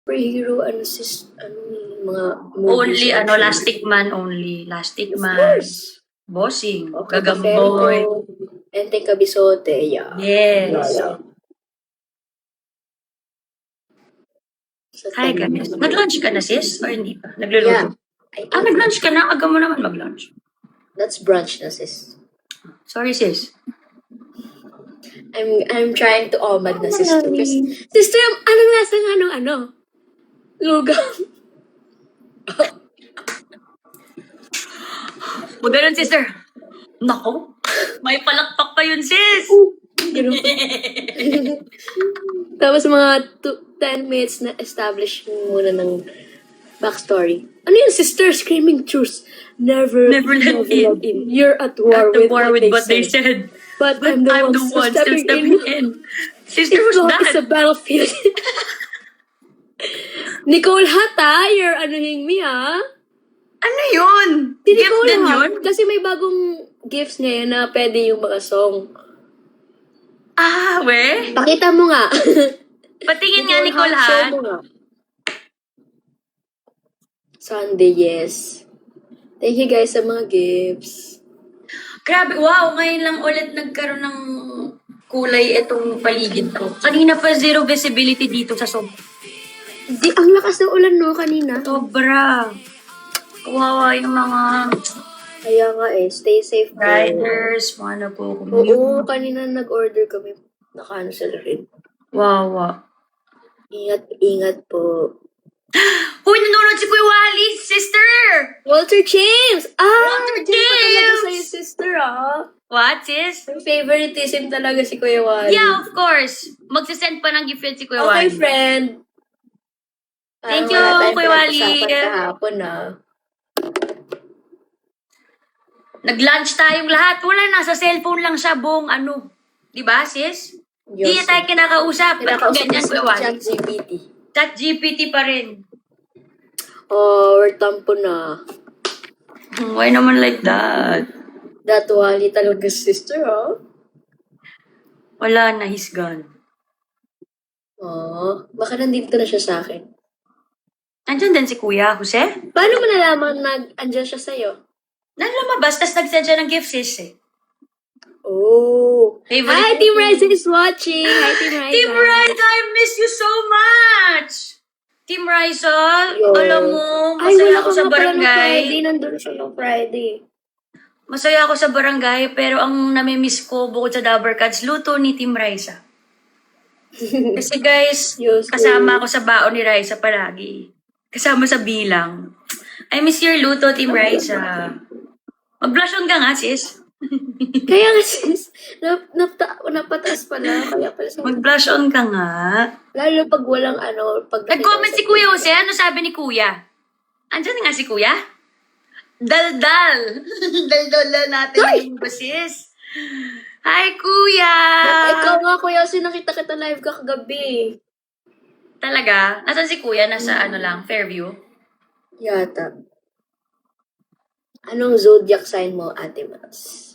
superhero, mga movies. Only, actually. Lastic Man only. Lastic Of Man. course. Bossing. Okay, Gagamboy. Enteng Cabisote, yeah. Yes. Yeah. Hi guys. Nag-lunch ka na sis? Or hindi pa? Nagluluto? Yeah. Nag-lunch ka na? Aga mo naman mag-lunch. That's brunch na, sis. Sorry sis. I'm trying to omad na, sister. Sister, anong lasa ng lugaw? O ganun sister. Nako. May palakpak pa yun sis. Ganun pa. Tapos mga 10 minutes na establish muna ng backstory. Ano yun, sister? Screaming truths. Never let in. You're at war, At the war with what they said. But But I'm the one still stepping in. Sister, It's who's like it's a that? battlefield. Nicole Hata, you're anuhing me, ha? Ano yun? Si Gift Nicole din Hata. yun? Kasi may bagong gifts ngayon na pwede yung mga song. Ah, we? Pakita mo nga. Patingin nga, Nicole, show ha? mo nga. Sunday, yes. Thank you guys sa mga gifts. Grabe, wow, ngayon lang ulit nagkaroon ng kulay itong paligid ko. Kanina pa zero visibility dito sa Ang lakas ng ulan, no, kanina. sobra. Kawawa yung mga Kaya nga stay safe. bro. riders, mga nagko-commute. Oo, kanina nag-order kami. Naka-cancel rin. Wawa. Ingat po. Huy, nanonood si Kuya Wally, sister! Walter James! Walter dyan pa talaga James! sa'yo, sister, What, sis? May favoritism talaga si Kuya Wally. Yeah, of course. Magsisend pa ng gift yan si Kuya Okay, Wally. friend. Thank Wala you, tayong Kuya Wally. pinag-usapan kahapon, Nag-lunch tayong lahat. Wala, nasa cellphone lang siya, buong ano. Di ba, sis? Di niya tayo kinakausap. Ba't ganyan, Kuya Wally? ChatGPT. ChatGPT pa rin. Oh, we're tampo na. Why naman like that? That Wally talaga, sister, Wala na, he's gone. Oh, baka nandito na siya sa akin. Andyan din si Kuya, Jose? Paano mo nalaman andyan siya sa'yo? Lumabas, tas nag-send siya ng gift, sis eh. Oh. Favorite Hi, mo? Team Ryza is watching. Hi, Team Ryza. Team Ryza, I miss you so much! Team Ryza, Yo. alam mo, Ay, masaya wala ako ka sa nga pala ng barangay. Friday. Nandun siya ng Friday. Masaya ako sa barangay, pero ang namimiss ko bukod sa Dabber Cats, luto ni Team Ryza. Kasi guys, Yes, kasama ako sa baon ni Ryza palagi. Kasama sa bilang. I miss your luto, Team Ryza. Mag-blush on ka nga, sis. Kaya nga sis, napataas pala. Kaya pala sa... Mag-blush on ka nga. Lalo pag walang pag... Nag-comment si Kuya Jose. Ano sabi ni Kuya? Andyan nga si Kuya? Daldal. Daldal natin yung sis. Hi, Kuya! Ikaw nga, Kuya, kasi nakita kita live ka kagabi. Talaga? Nasaan si Kuya? Nasa lang, Fairview? Yata. Anong zodiac sign mo, Ate Mas?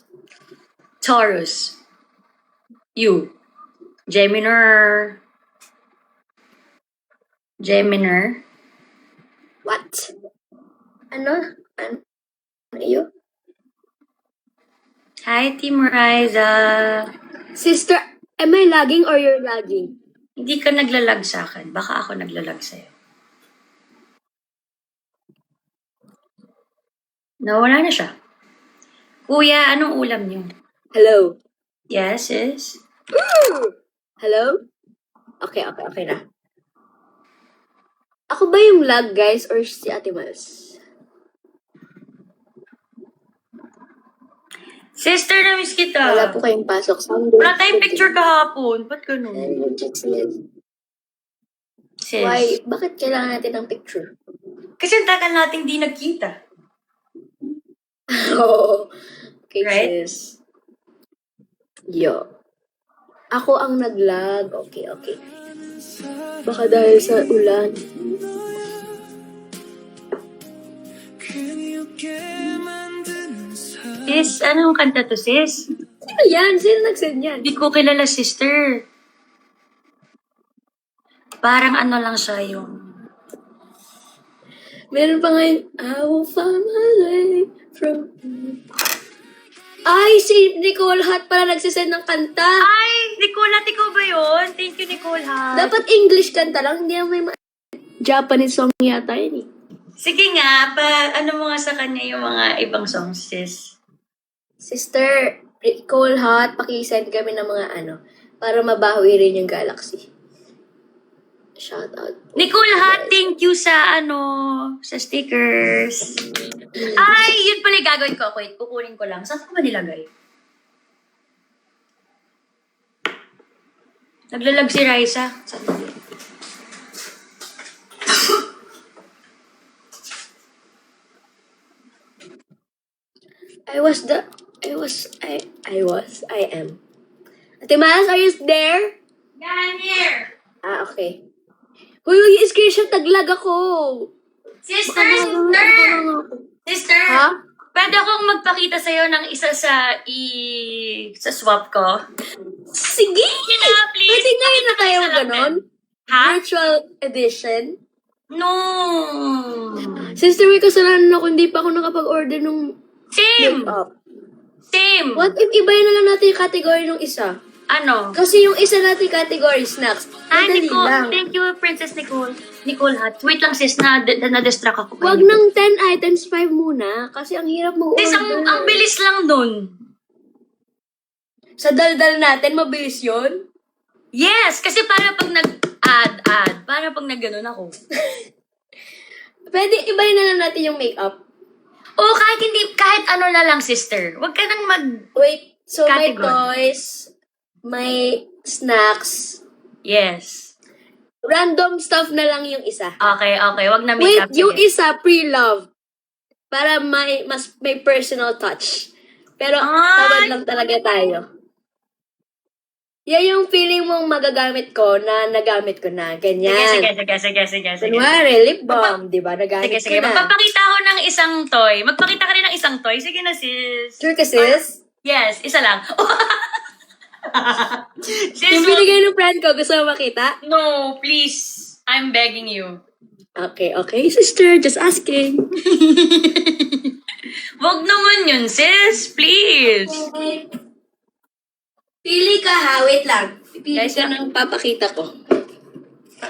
Taurus. You. Gemini. What? Ano iyo? Hi, Team Ryza. Sister, am I lagging or you're lagging? Hindi ka naglalag sa akin. Baka ako naglalag sa'yo. Nawala na siya. Kuya, anong ulam niyo? Hello? Yes, sis? Hello? Okay na. Ako ba yung lag, guys, or si Ate Mas? Sister, na-miss kita. Wala po kayong pasok sa... Wala tayong picture kahapon. Ba't ganun? Sis. Why? Bakit kailangan natin ng picture? Kasi ang tagal nating di nagkita. Oo. Okay, Right? sis. Yo. Ako ang naglag. Okay. Baka dahil sa ulan. Sis, anong kanta to, sis? Sino yan? Sino nag-send yan? Hindi ko kilala, sister. Parang ano lang siya yung... Meron pa ngayon, I will find my way from... Ay, si Nicole Hot pala nagsisend ng kanta. Ay, Nicole, ikaw ba yun? Thank you, Nicole, ha? Dapat English kanta lang, hindi may Japanese song yata yun eh. Sige nga, ano mo nga sa kanya yung mga ibang songs, sis? Sister, Nicole Hot, pakisend kami ng mga para mabawi rin yung Galaxy. Shout out. Nicole, ha? Thank you sa, sa stickers. Ay, yun pala yung gagawin ko. Wait, kukunin ko lang. Saan ko ba nilagay? Naglalag si Raisa. Saan ba? I am. Ate Mas, are you there? Yeah, I'm here. Ah, okay. Huy, yung screenshot, naglag ako. Sister! Sister! Ha? Pwede akong magpakita sa'yo ng isa sa swap ko? Sige! Please. Pwede ngayon na kayo Isa lang ganon? Ha? Virtual edition? No! Sister, may kasalanan ako, hindi pa ako nakapag-order nung Same! makeup. Same! What if ibayin na lang natin yung category nung isa? Ano? Kasi yung isa natin category, snacks. Hi, Madali Nicole. lang. Thank you, Princess Nicole. Nicole, ha? Wait lang, sis. Na-distract ako. Huwag ng 10 items, 5 muna. Kasi ang hirap mag-order. Sis, ang bilis lang dun. Sa daldal natin, mabilis yun. Yes! Kasi para pag nag-add, para pag nag-ganon ako. Pwede ibayin na lang natin yung makeup. O kahit ano na lang, sister. Huwag ka nang Wait, so may Category. toys, may snacks, Yes. random stuff na lang yung isa. Okay. Huwag na Wait, makeup. yung sige. isa, pre-love. Para may personal touch. Pero Ah! tamad lang talaga tayo. Yan yung feeling mong magagamit ko na nagamit ko na. Ganyan. Sige. Kunwari, lip balm, di ba? Nagamit Sige. ko na. Magpapakita ako ng isang toy. Magpakita ka rin ng isang toy. Sige na, sis. Sure ka, sis? Yes, isa lang. Sis, Yung binigay ng friend ko, gusto mo makita? no, please. I'm begging you. Okay, sister. Just asking. Wag naman yun, sis. Please. Pili ka ha, wait lang. Pili Guys, ka ng papakita ko.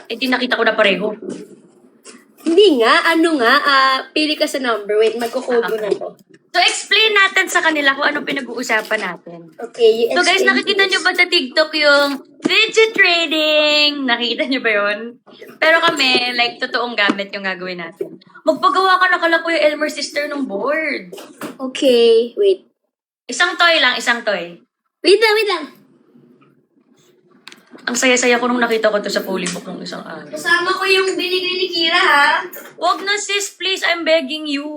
Eh, di nakita ko na pareho. Hindi nga, pili ka sa number. Wait, magkukodo na ko. So, explain natin sa kanila kung anong pinag-uusapan natin. Okay, you So guys, explain nakikita nyo this. ba sa TikTok yung fidget trading? Nakita nyo ba yun? Pero kami, like, totoong gamit yung gagawin natin. Magpagawa ka na kala ko yung Elmer sister ng board. Okay, wait. Isang toy lang, isang toy. Wait lang. Ang saya-saya ko nung nakita ko to sa Polybook nung isang araw. Kasama ko yung binigay ni Kira, ha? Wag na sis, please, I'm begging you.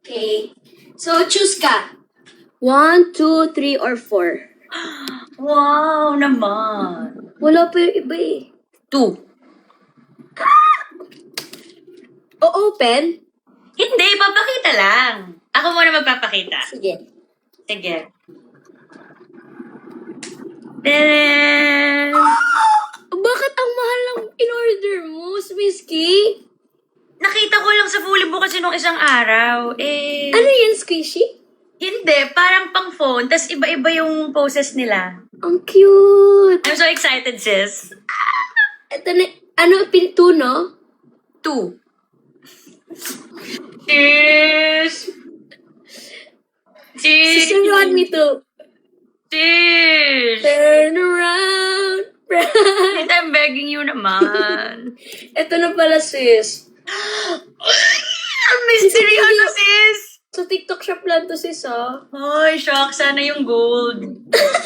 Okay. So, choose ka. 1, 2, 3, or 4. Wow, naman. Wala pa yung iba eh. 2. O-open? Hindi, papakita lang. Ako muna magpapakita. Sige. Sige. Then, Bakit ang mahal ng in-order mo, Swisky? nakita ko lang sa Polybook kasi nung isang araw. Ano yan, Squishy? Hindi, parang pang phone, tas iba-iba yung poses nila. Ang cute. I'm so excited, sis. Ito na, pinto, no? 2. Cheers! Cheers! Sister, you want me to Cheers! turn around, Sis, I'm begging you naman. Ito na pala, sis. Ang mystery, ano, sis? Sa TikTok shop lang to, sis, ha? Ay, shock. Sana yung gold.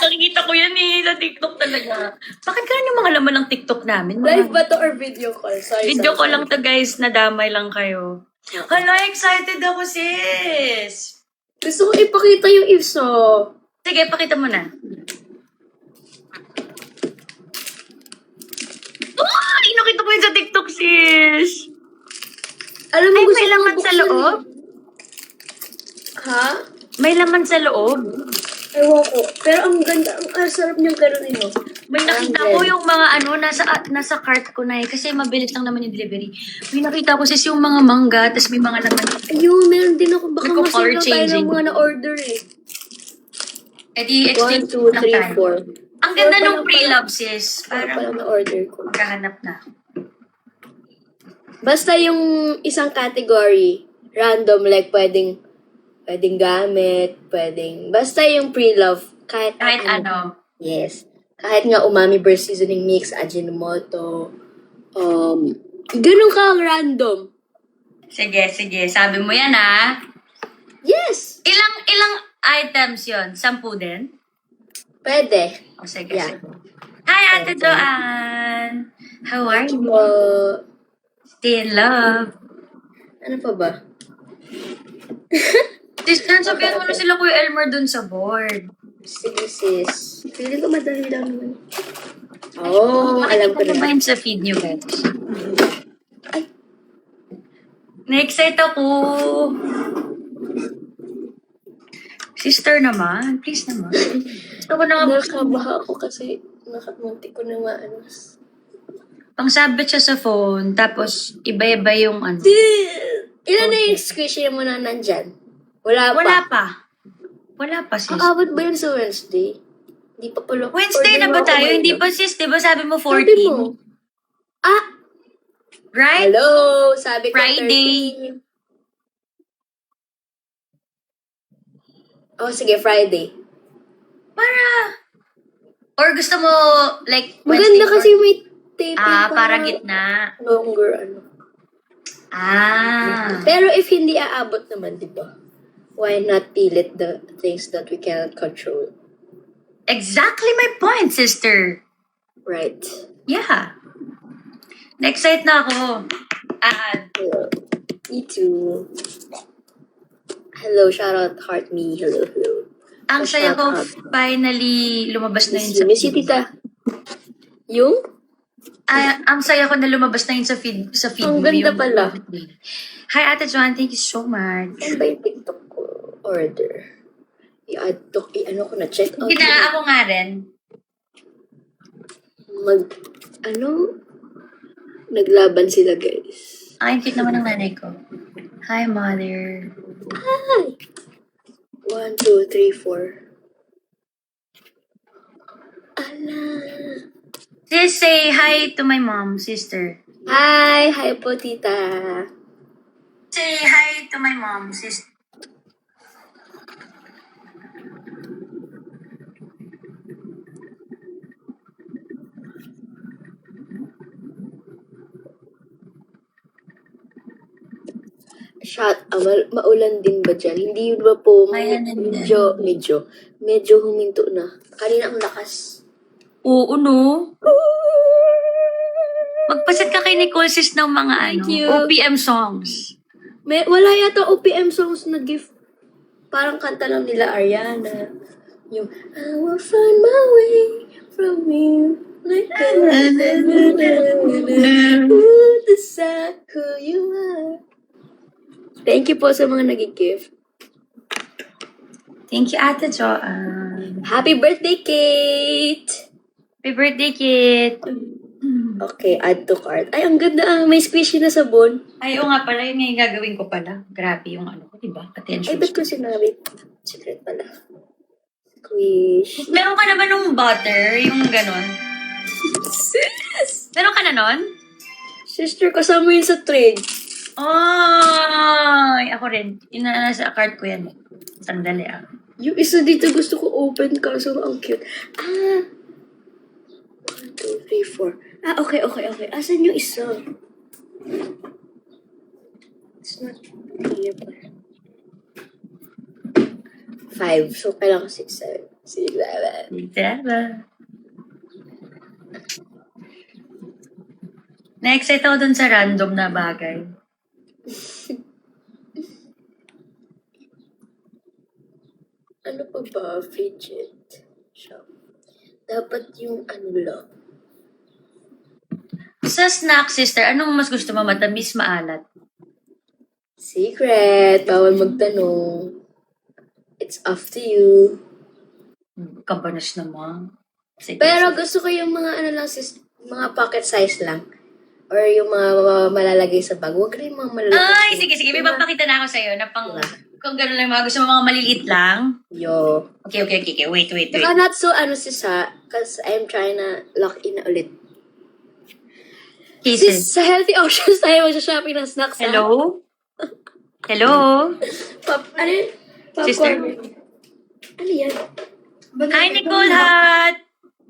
Nakikita ko yan eh, sa TikTok talaga. Bakit ganun yung mga laman ng TikTok namin? Live ba to or video call? Sorry, Video ko sorry. lang to, guys. Nadamay lang kayo. Hala, excited ako, sis. Gusto ko ipakita yung isa. Sige, pakita mo na. Ay, nakita ko yun sa TikTok, sis. Alam mo, Ay, gusto may ko laman sa buksan loob? Ha? May laman sa loob? Ewan ko. Pero ang ganda, ang sarap niyang ganunin, no? May nakita ko yung mga nasa cart ko na kasi mabilis lang naman yung delivery. May nakita ko sis yung mga mangga, tapos may mga laman. Ayun, meron din ako. Baka Nagko-color masira tayo changing. ng mga na-order eh. Eh di 1, exchange 2, lang 3, tayo. 4. Ang ganda Four pa nung lang pre-love sis. Parang Parang na-order ko. kahanap na. Basta yung isang category, random, like pwedeng gamit, basta yung pre-love, kahit ano. Yes. Kahit nga umami burst seasoning mix, Ajinomoto, ganun ka random. Sige. Sabi mo yan ha. Yes! Ilang items yon? 10 din? Pwede. O sige. Yeah. Hi Ate Joanne! How are you? Stay in love. Ano pa ba? Sister, sabihan mo na sila Kuya Elmer dun sa board. Sige sis. Feeling ko madali lang naman. Alam ko Nakikita mo ba na. yun sa feed niyo guys? Ay. Na-excite ako. Sister naman. Please naman. Ako na nga. Nakabaha ako kasi nakamunti ko na maano. Pangsabit siya sa phone, tapos iba-iba yung ano. Ilan na yung squishy mo na nandyan? Wala pa. Wala pa sis. Aabot ba yun sa Wednesday? Hindi pa pala. Wednesday na ba Order mo tayo? ako Hindi ngayon. pa sis, di ba sabi mo 14? Sabi mo. Right? Hello! Sabi ko Friday. 13. Sige, Friday. Or gusto mo, like, Maganda Wednesday kasi may taping para gitna. longer ano. Pero if hindi aabot naman, di ba? Why not pilit the things that we cannot control? Exactly my point, sister. Right. Yeah. Na-excite na ako. Hello. Me too. Hello, shout out heart me. Hello. Ang saya ko, Shout out. finally, lumabas na yun sa Miss you, feed. tita. Yung? Ang saya ko na lumabas na yun sa feed. Ang mo, ganda yung- pala. Hi, Ate Joanne. Thank you so much. Ano ba yung TikTok ko? Order. I-add to, ano ko na, check out. Hindi na, ako nga rin. Naglaban sila, guys. Ay, cute naman ng nanay ko. Hi, mother. Hi! 1, 2, 3, 4. Ala. Just say hi to my mom, sister. Hi! Hi po, tita. Say hi to my mom, sister. Maulan din ba dyan? Hindi ba po Ayan, hindi. medyo huminto na. Kanina ang lakas. Oo, no? Magpasit ka kay Nicole, sis, ng mga Thank you. OPM songs. Wala yata OPM songs na gift. Parang kanta lang nila Ariana. Yung, I will find my way from you. Like who decide who you are. Thank you po sa mga nag-gift. Thank you, Ate Joanne. Happy birthday, Kate! Happy birthday, kid. Okay, add to cart. Ay, ang ganda. May squishy na sabon. Ay, oo nga pala, yun nga yung gagawin ko pala. Grabe yung ano ko, diba? Ay, Attention. ba't ko sinabi? Secret pala. Squish. Meron ka naman nung butter, yung ganon. Sis! Meron ka na nun? Sister, kasama yun sa trade. Ay, ako rin. Yun na nasa cart ko yan. Sandali ah. Yung isa dito gusto ko open kaso ang cute. 1, 2, 3, 4. Okay. Asan yung isa? It's not here pa. 5. So, kailangan 6, 7. 6, 7. Diba? Na-excite ako dun sa random na bagay. Ano pa ba? Fidget shop. Dapat yung ano lang. Sa snack, sister, anong mas gusto mo? Matamis, maalat? Secret. Bawal magtanong. It's up to you. Kabanas naman. Sige. Pero gusto ko yung mga ano lang, sis, mga pocket size lang. Or yung mga malalagay sa bag. Huwag rin mga malalagay. Ay, sige. May Diba? papakita na ako sa'yo na pang, Diba? kung gano'n lang mga gusto mo mga maliliit lang. Yo. Okay. Wait. Saka not so ano sis ha, because I'm trying na lock in na ulit. Kisses. Sis, sa Healthy Oceans tayo mag-shopping ng snacks ha? Hello? Ano yun? Sister? Popcorn. Ano yan? Hi, Nicole Hat!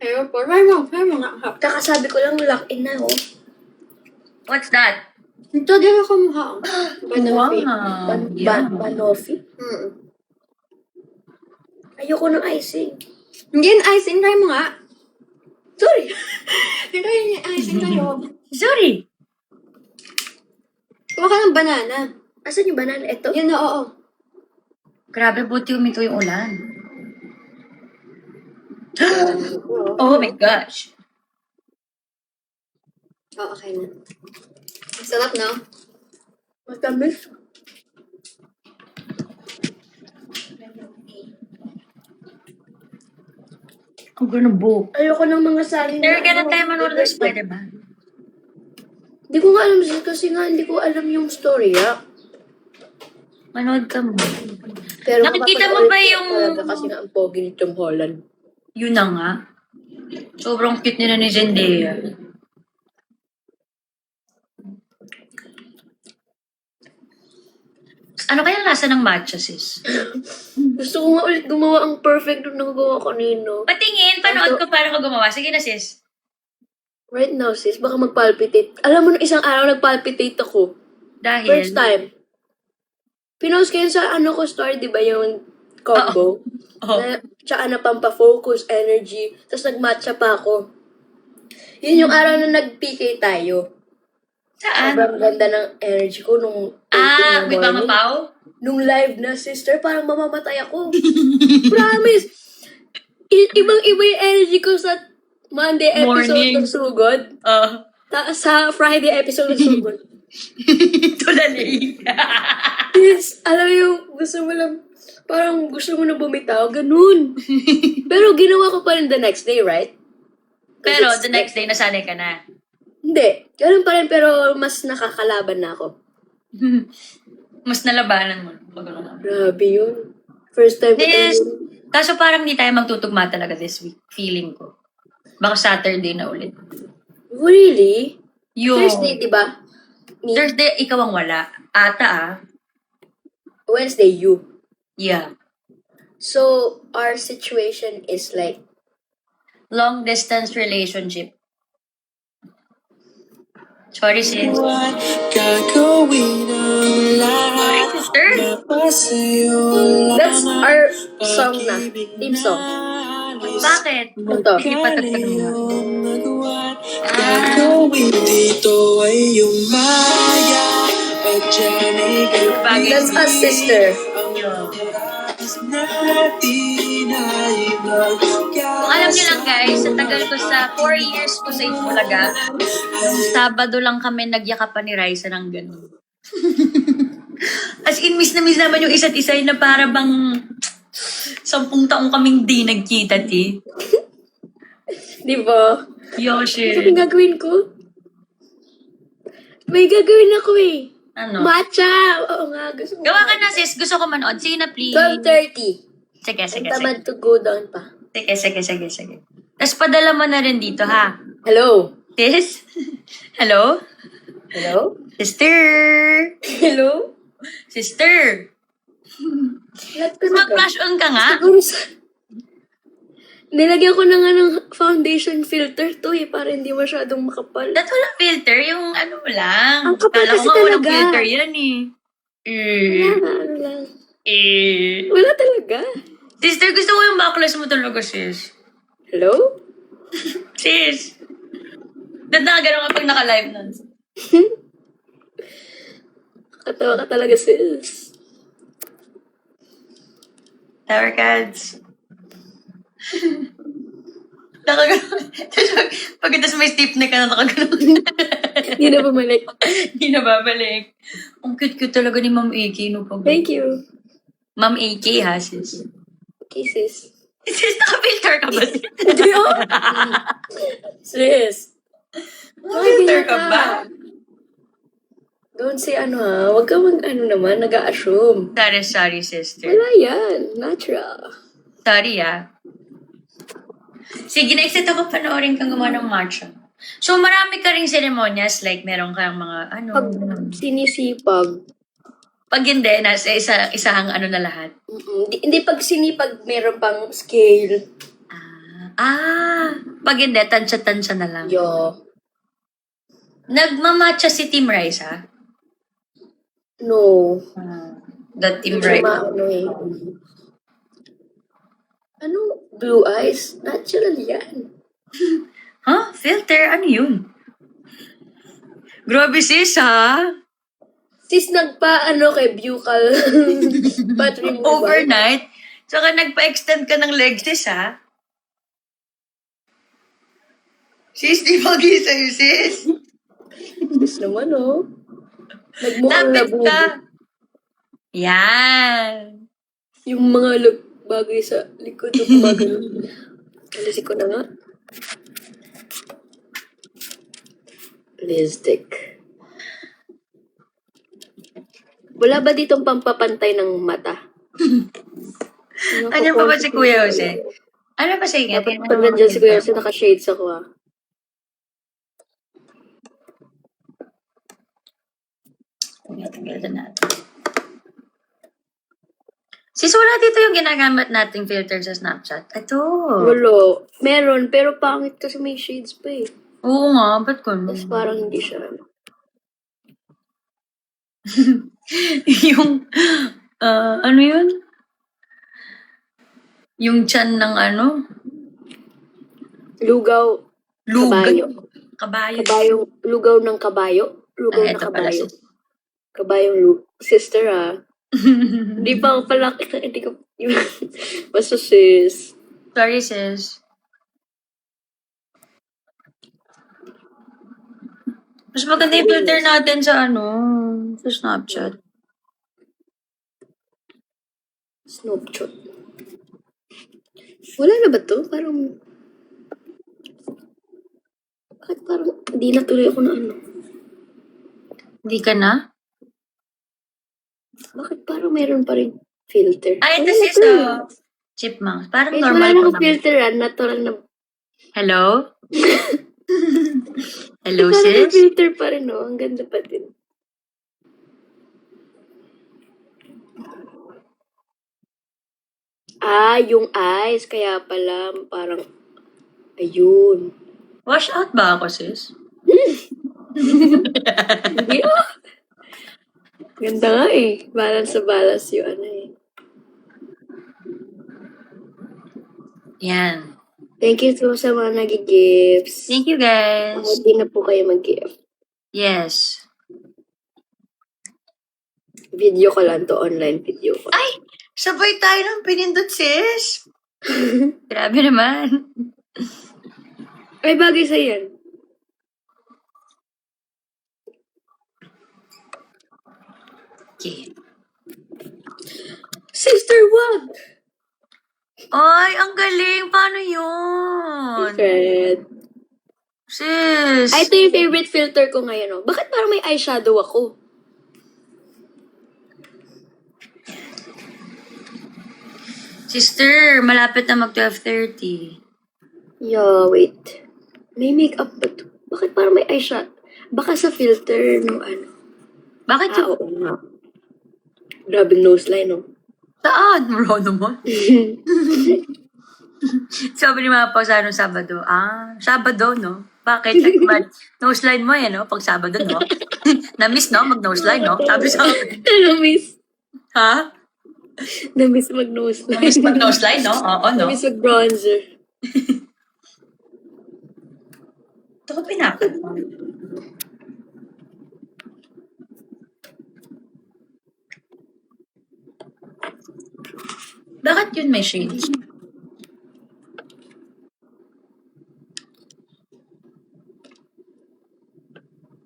Airport. May mga hap. Kakasabi ko lang lock in na oh. What's that? Ito din ako mukha. Banoffee. Wow. Yeah. Banoffee? Ayoko ng icing. Hindi yung icing. Try mo nga. Sorry. Try yung icing tayo. Sorry. Kuha ka ng banana. Asan yung banana? Ito? Yun na, oo. Grabe, buti umito yung ulan. Oh my gosh. Oo, okay na. Ang sarap, no? Matamis. Ang gano'n book. Ayoko ng mga saging. There ka na tayo manood ng Spider-Man. Hindi ko nga alam sis, kasi nga hindi ko alam yung story Manood ka mo. Pero Nakikita mo ba mapapanood ko yung- talaga kasi nga ang pogi ni Tom Holland. Yun na nga. Sobrang cute nila ni Zendaya. Ano kaya lasa ng matcha, sis? Gusto ko nga ulit gumawa ang perfect nung nagawa ko nino. Patingin, panood ko paano ko gumawa. Sige na, sis. Right now sis, baka magpalpitate. Alam mo, nung isang araw nagpalpitate ako. Dahil... First time. Pinost ko yun sa ano ko story, di ba yung combo? Oh. Na, tsaka na pampafocus, energy. Tapos nagmatcha pa ako. Yun yung araw na nag-PK tayo. Saan? Sobrang ganda ng energy ko nung 8 in the With Mama morning. Pao? Nung live na sister, parang mamamatay ako. Promise! Ibang-iba yung energy ko sa Monday episode Morning. ng Sugod. Sa Friday episode ng Sugod. Tulalay. Yes, alam mo yung gusto mo lang, parang gusto mo na bumitaw, ganun. Pero ginawa ko pa rin the next day, right? Pero the next day, nasanay ka na. Hindi. Ganun pa rin, pero mas nakakalaban na ako. Mas nalabanan mo. Pag ano na. Grabe yun. First time ko Yes. talaga. Kaso parang hindi tayo magtutugma talaga this week. Feeling ko. Baka Saturday na ulit. Really? Yo. Thursday, di ba? Me? Thursday, ikaw ang wala. Ata Wednesday, you. Yeah. So, our situation is like, Long distance relationship. Sorry, sis. Gagawin ang lahat Sister? para sa'yo that's our song na. Theme song. Bakit? Ito. Sige, patagtag mo. Gagawin dito ay umaya at dyan ay That's us, sister. natin ay Kung alam niyo lang guys, sa tagal ko sa 4 years ko sa Itbulaga, Sabado lang kami nagyakapan ni Raisa ng gano'n. As in, miss naman yung isa't isa na para bang 10 taong kaming di nagkita, ti. Di ba? Yoshi. Sabi gagawin ko? May gagawin ako eh. Ano? Matcha! Oo nga, gusto ko. Gawa ka na, sis. Gusto ko manood. Sige na, please. 12:30. Sige. Ang tamad to go down pa. Sige. Tapos padala mo na rin dito, ha? Hello? Sis? Hello? Hello? Sister? Hello? Sister? Lahat ka na ba? Mag-flash on ka nga? Siguro sa... Nilagyan ko na nga ng foundation filter to eh, para hindi masyadong makapal. That walang filter, yung ano lang. Ang kapal Kala ko kasi nga walang talaga. filter yan eh. Wala nga, ano lang. Eh. Wala talaga. Sister, gusto ko yung backless mo talaga, sis. Hello? Sis. Ba't nakagano ka pag naka-live nun? Katawa ka talaga, sis. Tower cards. Nakagano. Pagkatapos may stiff neck ka na nakagano. Hindi na bumalik. Hindi na babalik. Ang cute-cute talaga ni Ma'am AK. No, pag... Thank you. Ma'am AK, ha, sis? Okay, sis. Sis, naka-filter ka ba? Hindi oh. Sis. Naka-filter ka ba? Don't say ano ha. Huwag ka naman, nag-a-assume. Sorry, sister. Wala yan. Natural. Sorry, Sige, next ito ko panoorin kang gumawa ng matcha. So, marami ka ring ceremonias, like meron kang mga, Pag sinisipag, pag hindi, nasa isahang ano na lahat. hindi pag sinipag, meron pang scale. Pag hindi, tansya-tansya na lang. Yo. Nagmamatcha si Team Rice, ha? No. The Team Medyo Rice. maano eh. Ano? Blue eyes? Natural yan. Huh? Filter? Ano yun? Grabe sis, ha? Sis, kay buccal fat removal. Overnight? Saka nagpa-extend ka ng legs, sis, ha? Sis, di bagay sa'yo, sis. Sis naman, oh. Nagmukhang Lapit labubo. ka. Yan. Yung mga bagay sa likod ng gumagano. Alisin ko na nga. Lipstick. Wala ba ditong pampapantay ng mata? Ano pa ba si Kuya Jose? Ano pa sa ingat? Dapat pag nandiyan si Kuya Jose, naka-shades ako ah. Tanggal na natin. Sis, wala dito yung ginagamit nating filter sa Snapchat. Ito. Wala. Meron, pero pangit kasi may shades pa eh. Oo nga, ba't ko Tapos parang hindi siya. yung, ano yun? Yung chan ng ano? Lugaw. Kabayo. Kabayo. Lugaw ng kabayo. Lugaw na Ito pala kabayo. sis. Kabayong sister ah. Hindi pa ako pala, hindi ko, yung, basta sis. Sorry, sis. Mas maganda yung filter natin sa sa Snapchat. Snapchat. Wala na ba to? Bakit parang, hindi na tuloy ako na Hindi ka na? Bakit parang meron pa rin filter? Ay, ito Wala sis, na. chipmunks. Parang Wait, normal wala ko na akong naman. filter natural na. Hello? Hello, Parang may sis? filter pa rin, no? Ang ganda pa din. Yung eyes. Kaya pala, parang, ayun. Wash out ba ako, sis? Hindi, Ganda nga eh. Balance sa balance yung Yan. Thank you so sa mga nag-gifts. Thank you, guys. Hindi na po kayo mag-gift. Yes. Video ko lang to, online video ko. Ay! Sabay tayo ng pinindot, sis. Grabe naman. Ay, bagay sa yan. Okay. Sister, wag! Ay, ang galing. Paano yun? Secret. Sis. Ay, ito yung favorite filter ko ngayon, oh. Bakit parang may eyeshadow ako? Sister, malapit na mag 12:30. Yeah, wait. May makeup ba to? Bakit parang may eyeshadow? Baka sa filter nung Bakit yun? oo nga. Grabing nose line, oh. Saan? Muro naman. Sabi ni Mama pa sa Sabado. Sabado, no? Bakit? Nose line mo yan, no? Pag Sabado, no? Na-miss, no? Mag-nose line, no? Sabi sa akin. Na-miss. Ha? Na-miss mag-nose line. Na-miss mag-nose line, no? Oo, no? Na-miss mag-bronzer. Ito ko pinakot mo. Bakit yun may shades?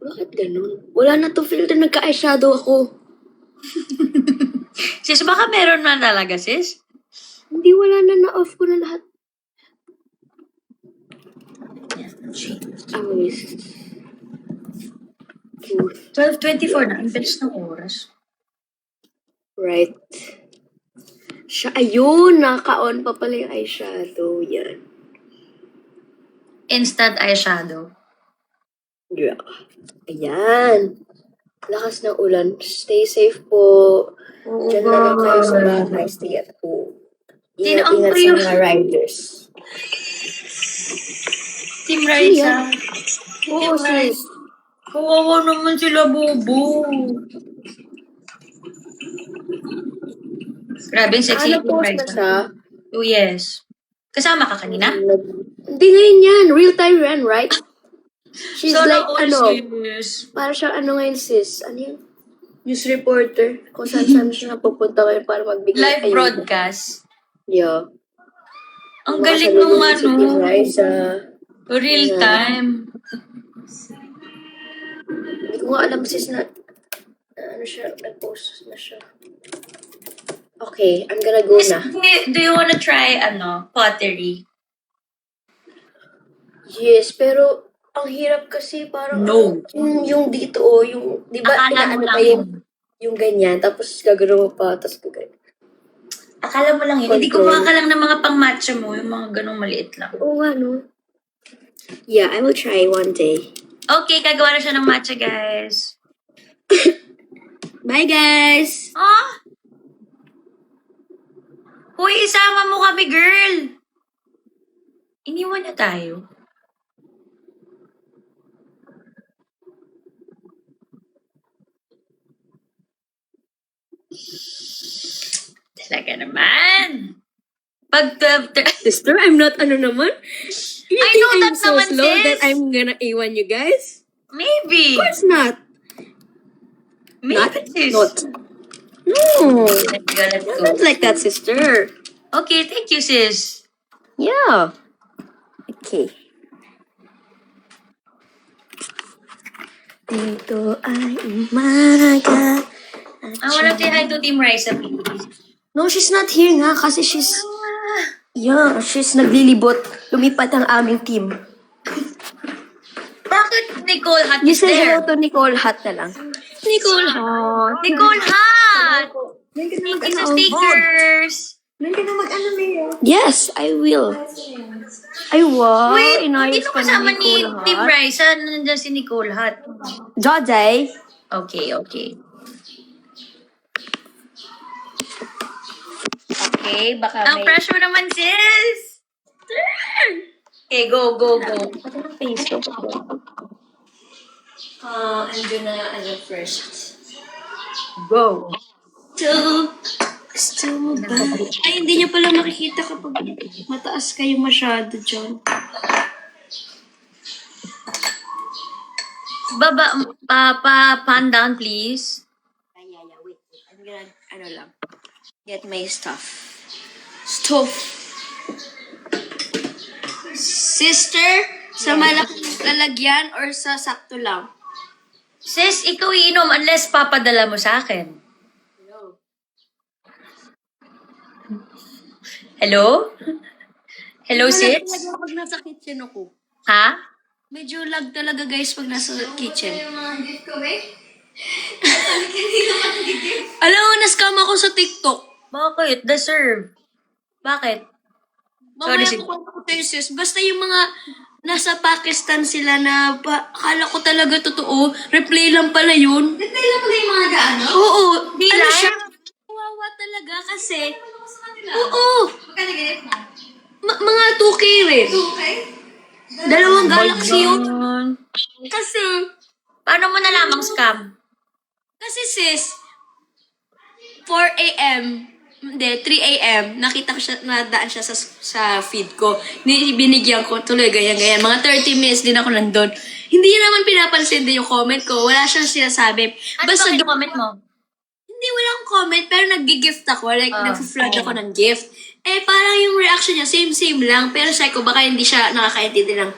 Bakit ganun? Wala na to filter. Nagka-eyeshadow ako. Sis, baka meron na talaga, sis? Hindi, wala na. Na-off ko na lahat. Oh, yes. 12:24 na. Ang bilis ng oras. Right. Siya, ayun, naka-on pa pala yung eyeshadow. Yan. Instant eyeshadow. Yeah. Ayan. Lakas ng ulan. Stay safe po. Diyan na lang kayo sa bahay. Stay at home. Sino ang Ingat-ingat kuya? sa mga riders. Team Raisa. Oo, sis. Kawawa naman sila, Bobo. Grabe, yung sexy Team Post na Raisa. siya. 2 years. Kasama ka kanina? Hindi ngayon yan. Real time yan, right? She's So, like, sis. para siya, ayun, sis? Ano yun? News reporter. Kung saan siya napupunta ngayon para magbigay. Live ayun. broadcast. Yeah. Ang galing nung Si Team Raisa. real Yeah. time. Hindi ko nga alam, sis, na ano siya, nag-post na siya. Okay, I'm gonna go na. Do you wanna try, pottery? Yes, pero ang hirap kasi parang No. yung dito yung di ba Akala mo inaano lang. pa yung ganyan tapos gagano mo pa tapos gagano. Akala mo lang yun. Hindi Control. gumawa ka lang ng mga pang-matcha mo, yung mga ganong maliit lang. Oo nga no. Yeah, I will try one day. Okay, gagawa na siya ng matcha, guys. Bye guys. Ah? Hoy, isama mo kami, girl. Iniwan niya tayo. Talaga naman. Pag 12, Sister, I'm not ano naman. You I think know I'm that so naman, slow sis. that I'm gonna A1 you guys? maybe. Of course not. Maybe, sis. Not. No. Let's go, let's go. Not like that, sister. Okay, thank you, sis. Yeah. Okay. Dito ay umaga. I wanna say hi to Team Raisa, please. No, she's not here nga kasi she's naglilibot. Lumipat ang aming team. Bakit Nicole Hat You is say there? hello to Nicole Hat na lang. Nicole Hat. Nicole Hat! Thank you sa stickers. Yes, I will. Ay, wow. Wait, hindi Inayos mo pa kasama ni Nicole Team Hat. Raisa. Nandiyan si Nicole Hat. Jojay. Okay, okay. Okay, baka Ang may... pressure naman, sis. Okay, go, go, go. Andun na, first. Go. Gusto mo ba? Ay, hindi niyo pala makikita kapag mataas kayo masyado dyan. Baba, pan down, please. Yeah, wait. I'm gonna, get my stuff. Sister, sa malaking lalagyan or sa sakto lang? Sis, ikaw iinom unless papadala mo sa akin. Hello? Hello, sis? Pag nasa kitchen ako. Ha? Medyo lag talaga guys pag nasa kitchen. Alam mo, na-scam ako sa TikTok. Bakit? Deserve. Bakit? Mamaya Sorry, ko kwento ko tayo sis. Basta yung mga nasa Pakistan sila na akala ko talaga totoo. Replay lang pala yun. Replay lang pala yung mga gaano? Oo. Di ano live? siya? Kawawa talaga kasi. Oo. Magkano ganit mo? Mga 2K rin. Okay. 2 galaxy yun. Ayun. Kasi, Paano mo nalamang scam? sis, 4 a.m., hindi, 3 a.m., nakita ko siya, nadaan siya sa feed ko. Binigyan ko, tuloy, ganyan. Mga 30 minutes din ako nandun. Hindi niya naman pinapansin din yung comment ko. Wala siyang sinasabi. Ano ba yung comment mo? Hindi, walang comment, pero nag-gift ako. Like, nag-flood ako ng gift. Parang yung reaction niya, same lang. Pero sabi ko, baka hindi siya nakakaintindi ng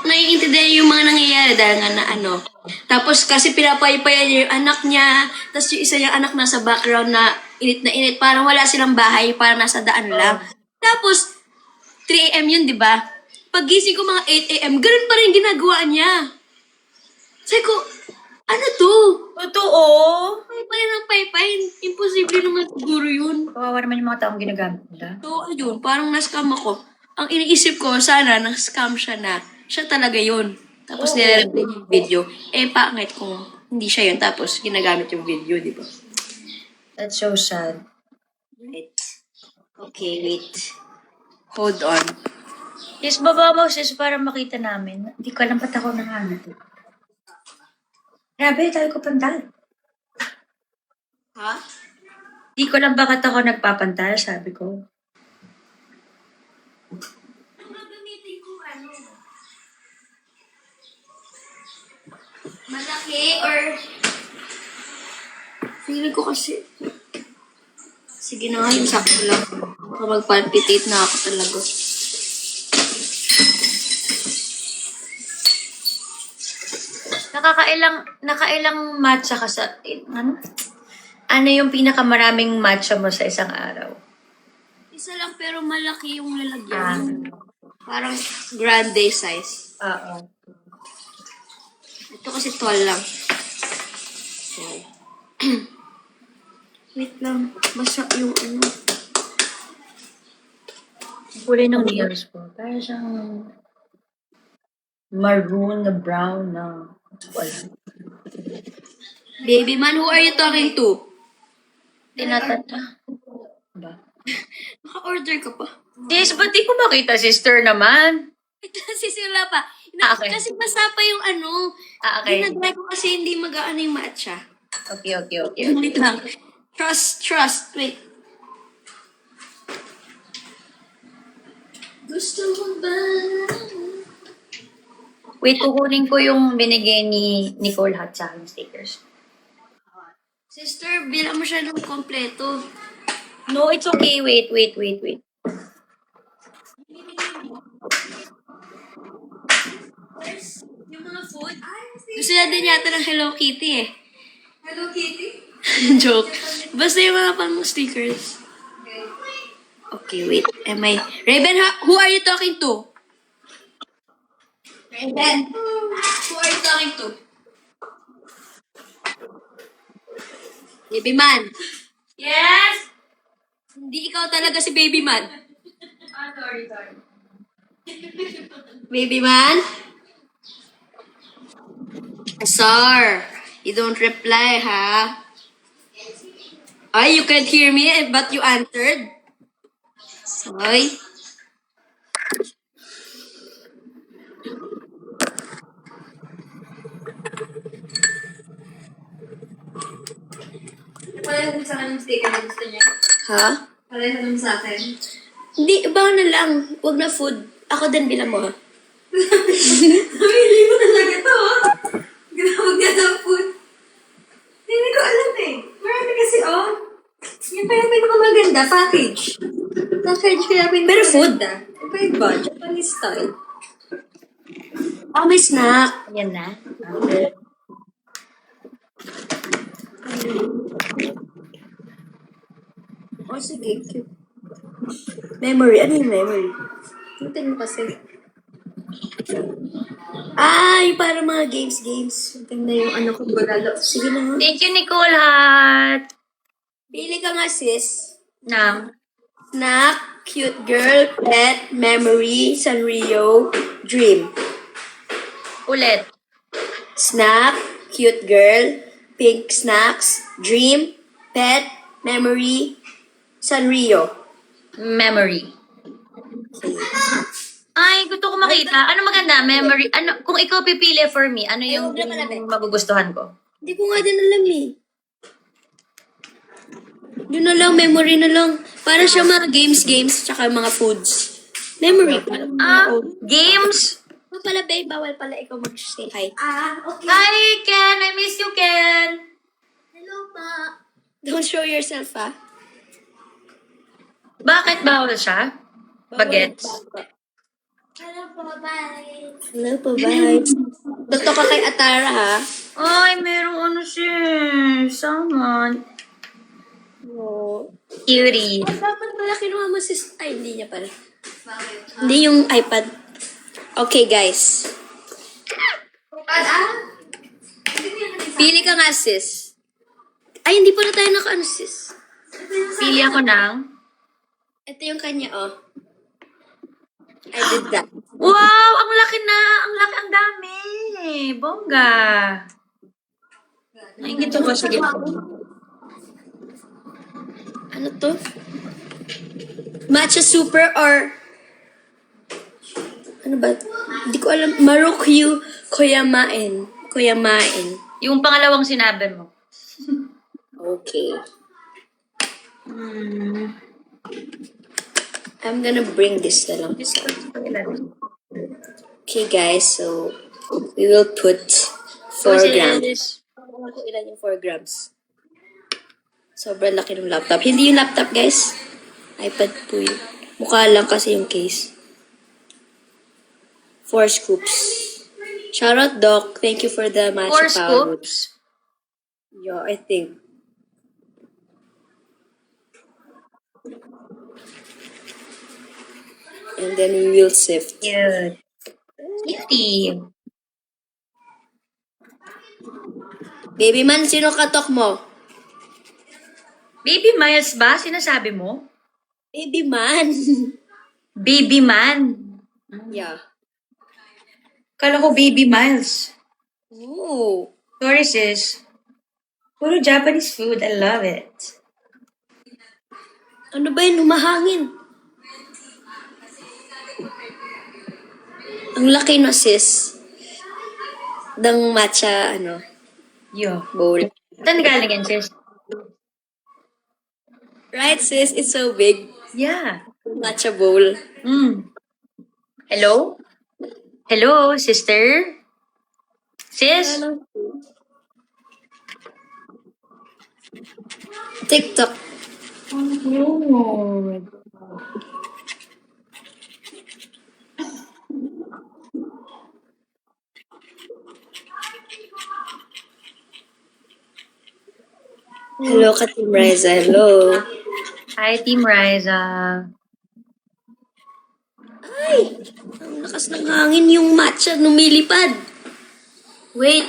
naiintindihan yung mga nangyayari dahil nga na Tapos kasi pinapaypayan niya yung anak niya. Tapos yung isa niyang anak nasa background na init na init. Parang wala silang bahay, parang nasa daan lang. Tapos, 3 a.m. yun, di ba? Paggising ko mga 8 a.m., ganun pa rin ginagawa niya. Sabi ko, ano to? Totoo. Paypay ng paypay. Imposible naman siguro yun. Kawawa naman yung mga taong ginagamit nila. So, ayun, parang na-scam ako. Ang iniisip ko, sana na-scam siya na. Siya talaga yun. Tapos nire-replay yung video. Eh, pangit kung hindi siya yun. Tapos ginagamit yung video, di ba? That's so sad. Wait. Okay, wait. Hold on. Sis, baba mo, sis, para makita namin. Hindi ko alam ba't ako nangangat. Grabe, tayo ko pantal. Ha? Hindi ko alam bakit ako nagpapantal, sabi ko. Gagamitin ko ano? Malaki or... Feeling ko kasi... Sige na nga, yung sakto lang. Baka mag-palpitate na ako talaga. Nakailang matcha ka sa... Ano? Ano yung pinakamaraming matcha mo sa isang araw? Isa lang pero malaki yung Ah. lalagyan. Parang grande size. Oo. Ito kasi tall lang. Okay. Wait lang. Basa yung ano. Kulay ng nails ko. Parang siyang maroon na brown na... Wala. Baby man, who are you talking to? Tinatata. Ba? Naka-order ka pa. Sis, ba't di ko makita, sister naman? Kasi sila pa. Okay. Kasi basa pa yung ano. Okay. Ginagay ko kasi hindi mag-ano yung matcha. Okay. Wait lang. Trust. Wait. Gusto mo ba? Wait, kukunin ko yung binigay ni Nicole Hot sa akin stickers. Sister, bilang mo siya ng kompleto. No, it's okay. Wait. Yung mga food. Gusto na din yata ng Hello Kitty eh. Hello, Kitty? Joke. Basta yung mga pang stickers. Okay, wait. Am I... Raven, who are you talking to? Raven, who are you talking to? Baby man. Yes! Hindi ikaw talaga si Baby man. Sorry. Baby man? Sir, you don't reply, ha? Ay, you can't hear me, but you answered. Soy. Pareho sa akin yung sticker na gusto niya. Ha? Pareho naman sa akin. Hindi, iba na lang. Huwag na food. Ako din bilang mo, ha? Namili mo talaga to, ha? Ginawag niya ng food. Hindi ko alam eh. Marami kasi, oh. Yung pa yung pinakamaganda, package. Package kaya Pero food. Iba iba, Japanese style. Oh, may snack. Yan na. Oh, sige. Cute. Memory. Ano yung memory? Tingnan mo kasi. Ay, para mga games. Tingnan yung ano ko, bulalo. Sige na, ha? Thank you, Nicole Hot. Pili ka nga, sis. Na. Snack, cute girl, pet, memory, Sanrio, dream. Ulit. Snack, cute girl, pink snacks, dream, pet, memory, Sanrio. Memory. Ay, gusto ko makita. Ano maganda? Memory. Ano, kung ikaw pipili for me, ano yung Ayun, wala ka magugustuhan ko? Hindi ko nga din alam eh. Yun na lang, memory na lang. Para siya mga games, tsaka mga foods. Memory. Games? Oh, pala, babe, bawal pala ikaw mag-say hi. Okay. Hi, Ken! I miss you, Ken! Hello, pa. Don't show yourself, ah. Bakit bawal siya? Bagets? Hello po, bye. Hello po, bye. Dito ka kay Atara, ha? Ay, merong ano siya. Someone. Cutie. Dapat pala kinuha mo sis. Ay, hindi niya pala. Hindi yung iPad. Okay, guys. Pili ka nga, sis. Ay, hindi pala tayo naka-ano, sis. Pili ako ng... Ito yung kanya, oh. I did that. Wow! Ang laki na! Ang laki, ang dami! Bongga! Naingit ko. Sige. Ano to? Matcha Super or... Ano ba? Hindi ko alam. Marukyu Koyamaen. Koyamaen. Yung pangalawang sinabi mo. Okay. I'm gonna bring this na lang. Okay, guys. So, we will put 4 grams. Alam ko ilan yung 4 grams. Sobrang laki ng laptop. Hindi yung laptop, guys. iPad po yun. Mukha lang kasi yung case. 4 scoops. Shoutout, Doc. Thank you for the matcha 4 powder. scoops? Yeah, I think. And then we will sift. Cute. Cutie. Baby man, sino katok mo? Baby Miles ba? Sinasabi mo? Baby man. Baby man. Yeah. Kala ko Baby Miles. Oh. Sorry, sis. Puro Japanese food. I love it. Ano ba yun? Humahangin. Ang laki no, sis. Ng matcha, Yo. bowl. Saan galing yan, sis? Right, sis? It's so big. Yeah. Matcha bowl. Hello? Hello, sister? Sis? TikTok. Oh. Hello, Katim Reza. Hello. Hi, Team Riza. Ay! Ang lakas ng hangin yung matcha lumilipad. Wait.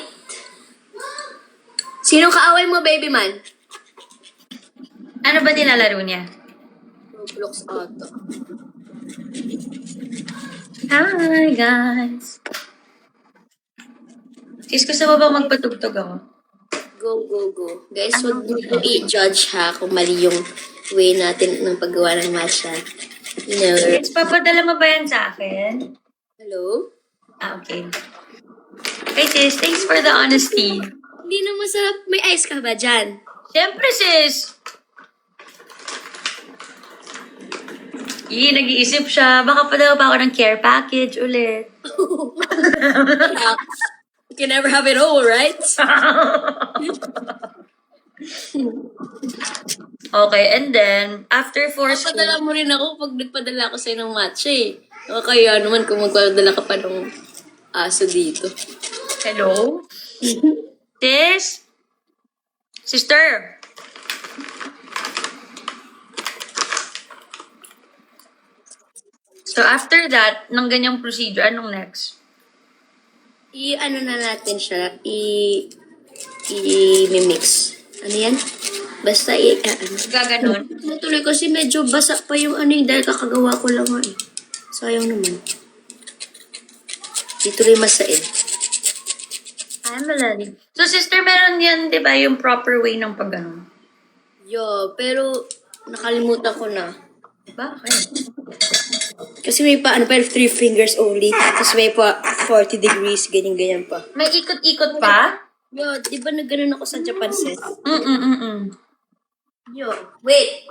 Sinong kaaway mo, baby man? Ano ba nilalaro niya? Roblox Auto. Hi, guys. Sis, gusto mo bang magpatugtog ako? Go, go, go. Guys, huwag niyo i-judge ha kung mali yung way natin ng paggawa ng matcha. You know. Sis, papadala mo ba yan sa akin? Hello? Ah, okay. Hey, sis, thanks for the honesty. Hindi na masarap. May ice ka ba dyan? Siyempre, sis. Nag-iisip siya. Baka padala pa ako ng care package ulit. You can never have it all, right? Okay, and then, after 4 school, Padala mo rin ako pag nagpadala ako sa'yo ng matcha eh. O kaya naman kung magpadala ka pa ng aso dito. hello? Sis? Sister? So, after that, ng ganyang procedure, anong next? I-ano na natin siya. I-mix. Ano yan? Basta ano. Gaganon? Natuloy kasi medyo basa pa yung ano yung dahil kakagawa ko lang nga eh. Sayang naman. Di tuloy masaid. Ay, malali. So, sister, meron yan, di ba, yung proper way ng pag-ganon? Yo, pero nakalimutan ko na. Bakit? Kasi may pa, 3 fingers only. Tapos may pa 40 degrees, ganyan-ganyan pa. May ikot-ikot pa? Yo, di ba nagganon ako sa Japan, sis? Yo, wait.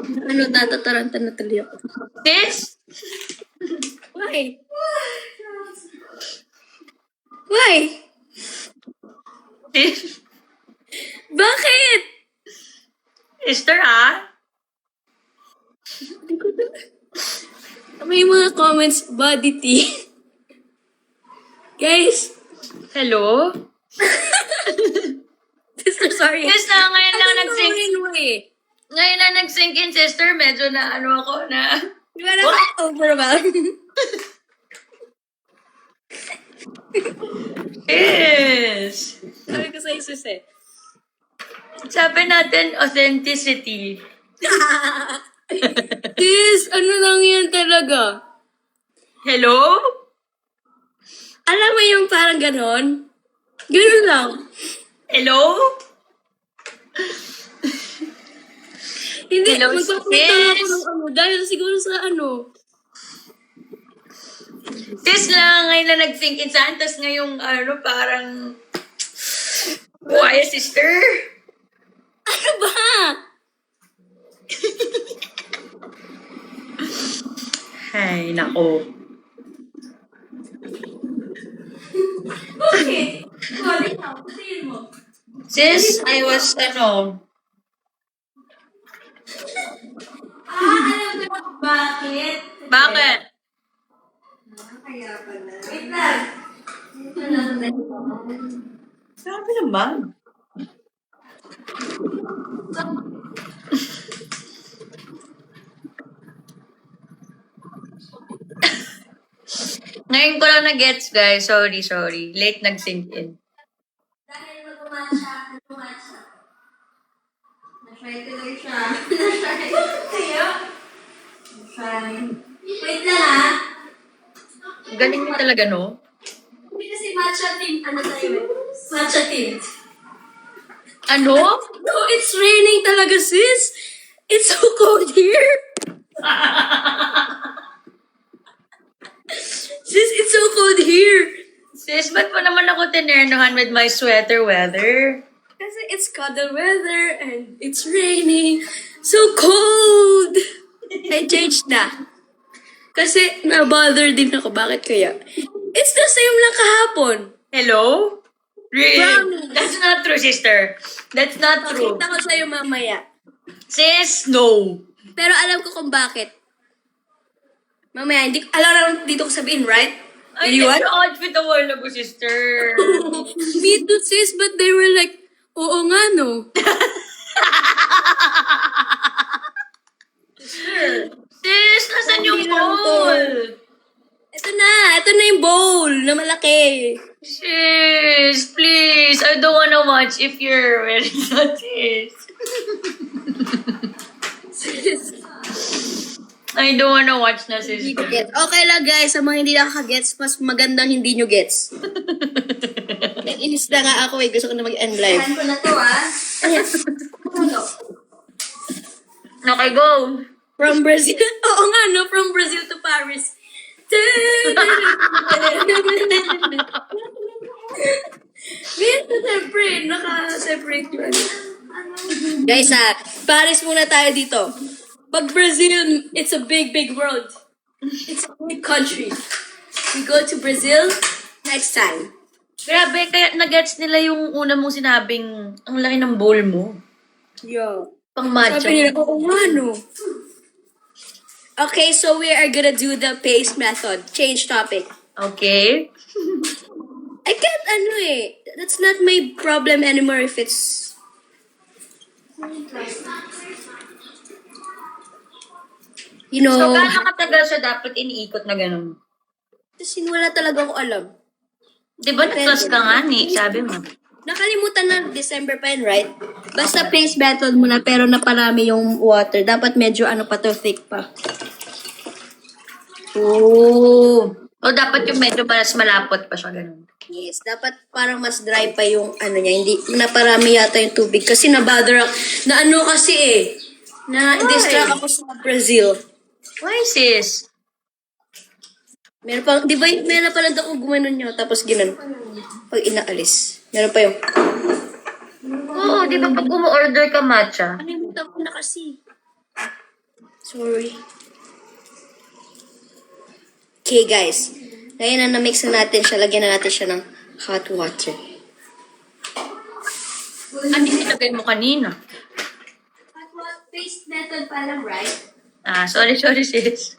Ano, natataranta na tuloy ako. Sis? Why? Why? Sis? Bakit? Sister, ah? May mga comments, body tea. Guys, Hello? sister, sorry. Yes na, ngayon lang eh. Ngayon na nag-sink in, sister, medyo na ano ako na... Di ba na overwhelmed? Yes! Sabi ko sa isus eh. Sabi natin, authenticity. Sis, ano lang yan talaga? Hello? Alam mo yung parang ganon? Ganon lang. Hello? Hindi, Hello, magpapunta lang ako sis. ng ano. Dahil siguro sa ano. Sis lang, ngayon na nag-think in saan, tas ngayong ano, parang... Why, sister? Ano ba? Ay, nako. Okay. Sorry na. Patayin mo. Sis, I was, ano... Alam ko na bakit. Bakit? Kaya pala. Wait lang. Sabi naman. Ngayon ko lang na-gets, guys. Sorry. Late nag-sink in. Dahil mag-umasya. Na-try tuloy siya. Na-try. Kaya? Na-try. Wait lang ah. Galing mo talaga, no? Hindi kasi matcha team. Ano tayo eh? Matcha team. Ano? No, it's raining talaga, sis. It's so cold here. Sis, it's so cold here. Sis, ba't mo naman ako tinernohan with my sweater weather? Kasi it's cuddle weather and it's raining. So cold. I changed na. Kasi na-bother din ako. Bakit kaya? It's the same lang kahapon. Hello? Really? Promise. That's not true, sister. That's not true. Pakita ko sa'yo mamaya. Sis, no. Pero alam ko kung bakit. Mamaya, hindi, alam na dito ko sabihin, right? Ay, You that's want? your outfit a while ago, sister. Me too, sis, but they were like, oo nga, no? Sis, nasan yung bowl? Ito na yung bowl na malaki. Sis, please. I don't wanna watch if you're wearing that, sis. Sis, I don't wanna watch na, sis. hindi ko gets. Okay lang, guys, sa mga hindi nakaka-gets, mas magandang hindi nyo gets. Inis na nga ako eh, gusto ko na mag-end live. Saan ko na to ah? Ano? Okay, go. From Brazil. Oo nga, no? From Brazil to Paris. Minsan, siyempre, naka-separate yun. Guys, Paris muna tayo dito. Pag Brazil, it's a big, big world. It's a big country. We go to Brazil next time. Grabe, kaya nag-gets nila yung una mong sinabing ang laki ng bowl mo. Yo. Pang matcha. Sabi nila, oo nga, no? Okay, so we are gonna do the paste method. Change topic. Okay. I can't, that's not my problem anymore if it's... You know, So, gaano katagal siya dapat iniikot na ganun? kasi wala talaga ako alam. Di ba na-class ka nga ni, sabi mo? Nakalimutan na December pa yun, right? Basta paste method muna, pero naparami yung water. Dapat medyo pa to, thick pa. Oo. O dapat yung medyo mas malapot pa siya ganun. Yes, dapat parang mas dry pa yung niya. Hindi, naparami yata yung tubig. Kasi na-bother ako. Na-distract ako sa Brazil. Why, sis? Meron pa, di ba, meron pa lang ako gumanon nyo, tapos ginan. Pag inaalis. Meron pa yung, Oo, di ba pag umu-order ka matcha? nalimutan ko na kasi. Sorry. Okay, guys. Ngayon na na-mix na natin siya, lagyan na natin siya ng hot water. Ano yung nilagay mo kanina? Hot water paste method pa lang, right? Ah, sorry, sis.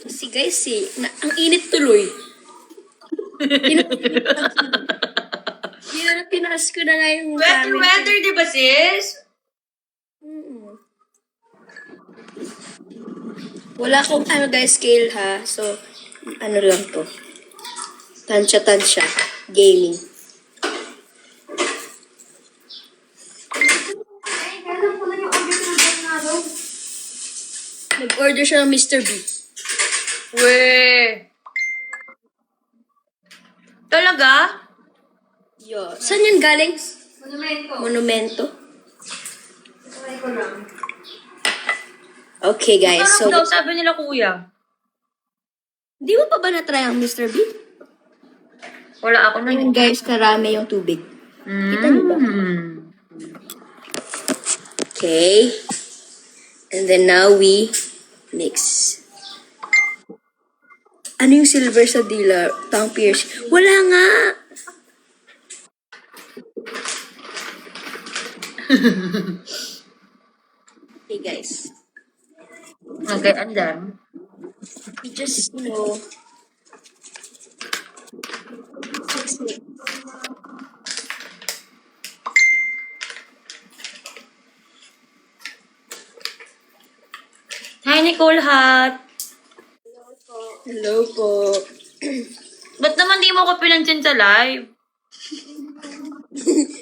Kasi guys, ang init tuloy. Hindi na Pasko na nga yung Weather, di ba, sis? Wala akong guys, scale ha. So, ano lang to. Tansya. Gaming. Ay, kailan pala yung order na doon nga doon? Nag-order siya ng Mr. B. We. Talaga? Yo. Saan yan galing? Monumento. Monumento? Try ko lang. Okay guys, so... Parang daw, sabi nila kuya. Di mo pa ba na-try ang Mr. B? Wala ako na Ayun guys, karami yung tubig. Kita niyo ba? Okay. And then now we mix. Ano yung silver sa dila? Tongue pierce. Wala nga! Okay guys. Okay, and then? We just, just mix. Hi, Nicole Hat. Hello po. Ba't naman di mo ko pinansin sa live?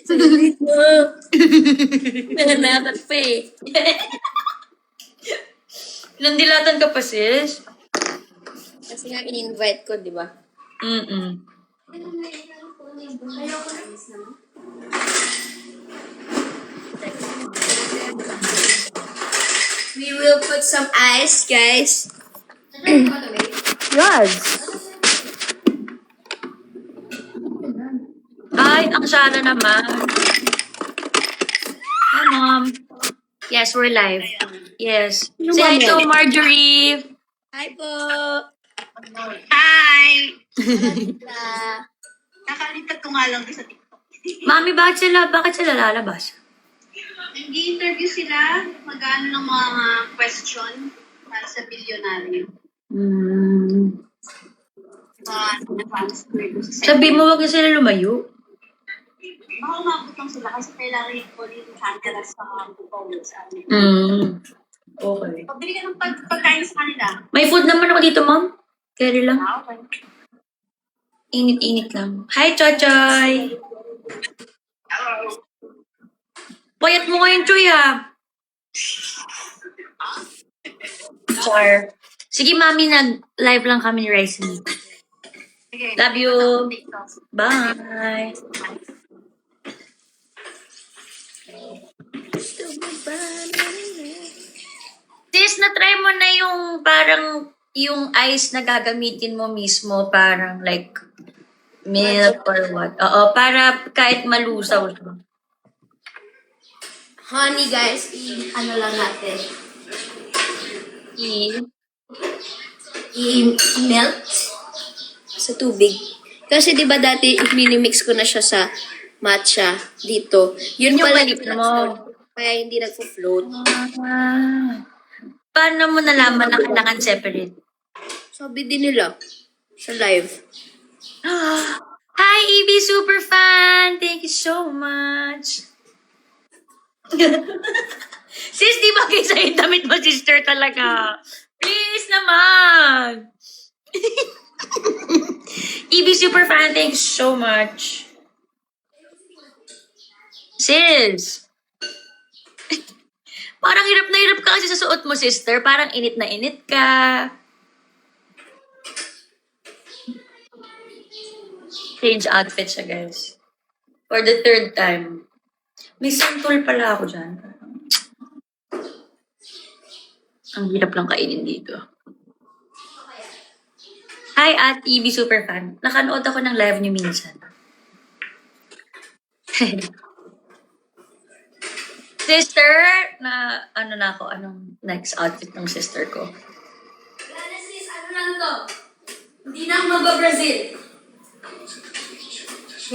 Salit mo. Nananakat pa eh. Nandilatan ka pa, sis? Kasi nga in-invite ko, di ba? Mm-mm. We will put some ice, guys. Yes. Ay, ang Shana naman. Hi, Mom. Yes, we're live. Yes. Ano Say hi ba to yan? Marjorie. Hi po. Hi! Ah, Nakalipat ko nga lang sa TikTok. Mami, bakit sila lalabas? Nag-i-interview sila, mag-ano ng mga question para sa bilyonaryo. Mga advanced grades. Sabi mo, wag na sila lumayo. Baka umabot lang sila kasi kailangan yung Pauline Chanteras sa mga bukaw sa amin. Okay. Pabili ka ng pagkain sa kanila. May food naman ako dito, Mom. Carry lang. Okay. Init-init lang. Hi, Chochoy! Hello. Payat mo ngayon, Choy, ah. Char. Sige, Mami, nag-live lang kami ni Rice Me. Sige. Love you. TikTok. Bye. Sis, na-try mo na yung parang yung ice na gagamitin mo mismo, parang like milk or what? Oo, para kahit malusaw siya. honey, guys. Ano lang natin. I-melt sa tubig. Kasi di ba dati minimix ko na siya sa matcha dito. Yun Yung pala palit yung mo. kaya hindi nagfo-float. Paano mo nalaman na kailangan separate? Sabi din nila sa live. Hi, EB Superfan! Thank you so much. Sis, di ba kaysa yung damit mo, sister, talaga? Please naman! EB Superfan, thank you so much. Sis! Parang hirap na hirap ka kasi sa suot mo, sister. Parang init na init ka. Change outfit siya, guys. For the third time. May santol pala ako dyan. Ang hirap lang kainin dito. Hi, at EB Superfan. Nakanood ako ng live niyo minsan. Sister, ano na ako, anong next outfit ng sister ko? Wala sis, ano lang to? Hindi na ako magba-Brazil.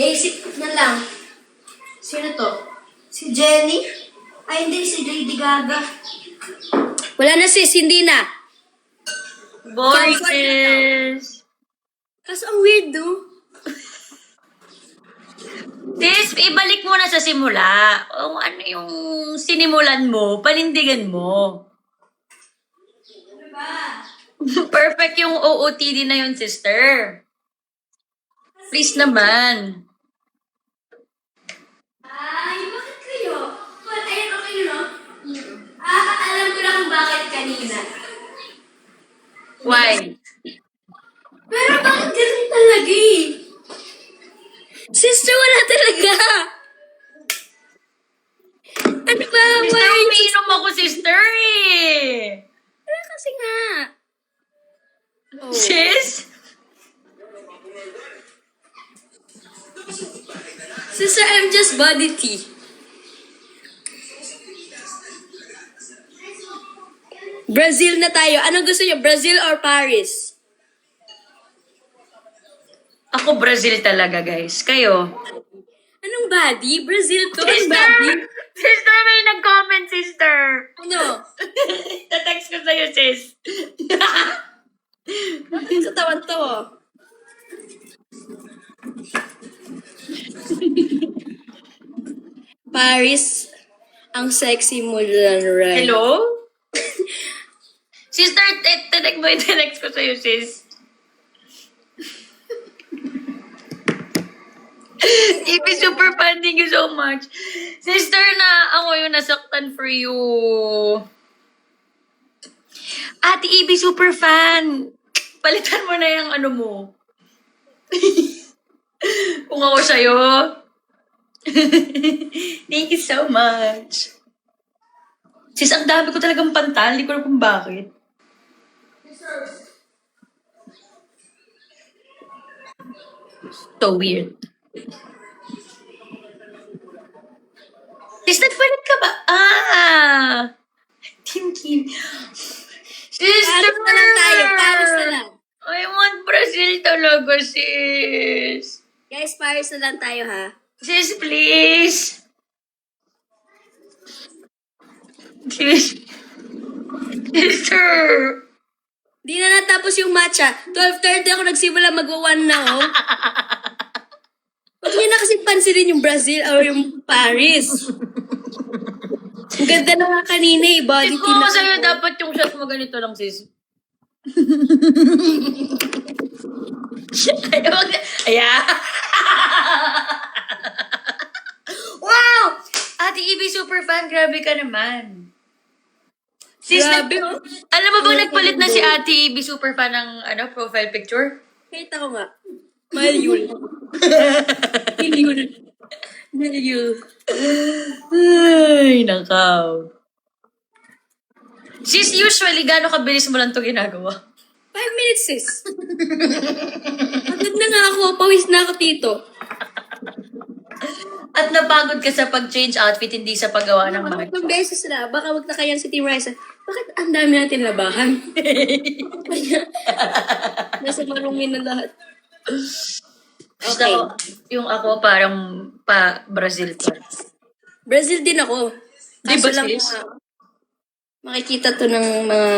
Naisip na lang. Sino to? Si Jenny? Ay, hindi. Si Lady Gaga. Wala na sis, hindi na. Voices! Kaso ang weird, no? Sis, ibalik mo na sa simula. O ano yung sinimulan mo, panindigan mo. Perfect yung OOTD na yun, sister. Please naman. Ay, bakit kayo? Well, ayun, okay, no? Alam ko na kung bakit kanina. Why? Pero bakit ganun talaga eh? Sister, wala talaga. Ano ba? Sister, Why? umiinom ako, sister eh. Wala kasi nga. Oh. Sis? Sister, I'm just body tea. Brazil na tayo. Anong gusto niyo? Brazil or Paris? Ako Brazil talaga, guys. Kayo? Anong body? Brazil to. Anong Sister! body? Sister, may nag-comment, sister. Ano? Na-text ko sa'yo, sis. Sa tawan to. Paris, ang sexy mo dyan, right? Hello? Sister, tinext ko sa'yo, sis. Ibi super fan, thank you so much. Sister, na ako yung nasaktan for you. Ate Ibi super fan. Palitan mo na yung ano mo. Kung ako sa'yo. Thank you so much. Sis, ang dami ko talagang pantal. Hindi ko alam kung bakit. So weird. Sis, nagpalit ka ba? Thinking. Sister! Paris na lang tayo. Paris na lang. I want Brazil talaga, sis. Guys, Paris na lang tayo, ha? Sis, please. Sis. Sister. Di na natapos yung matcha. 12:30 ako nagsimula magwa-1 na, oh. Huwag niyo na kasi pansinin yung Brazil or yung Paris. Ang ganda na nga kanina eh. Body Sis, tea kung na sa'yo ako. dapat yung shot mo ganito lang, sis. Ayan. Wow! Ate Ibi, super fan. Grabe ka naman. Sis, Grabe, oh. alam mo bang nagpalit na si Ate Ibi, super fan ng profile picture? Kita ko nga. Malyul. Malyul. Malyul. Ay, nakaw. Sis, usually, gano'ng kabilis mo lang ito ginagawa? 5 minutes, sis. Agad na nga ako. Pawis na ako, tito. At napagod ka sa pag-change outfit, hindi sa paggawa ng mic. Tatlong beses na. Baka wag na kayan si Team Ryza. Bakit ang dami natin labahan? Nasa marungin na lahat. Okay. Yung ako parang Brazil pa. Brazil din ako. Di ba, Kaso lang, sis? makikita to ng mga...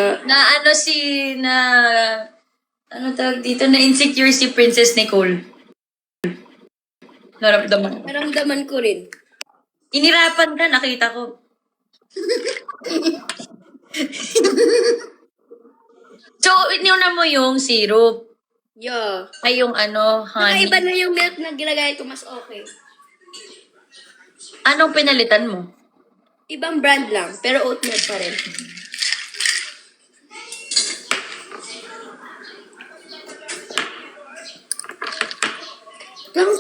Ano tawag dito? Na insecure si Princess Nicole. Naramdaman. Naramdaman ko rin. Inirapan ka, nakita ko. So, iniuna mo yung syrup. Yeah. Ay, yung honey. Nakaiba na yung milk na ginagaya ko, mas okay. Anong pinalitan mo? Ibang brand lang, pero oat milk pa rin.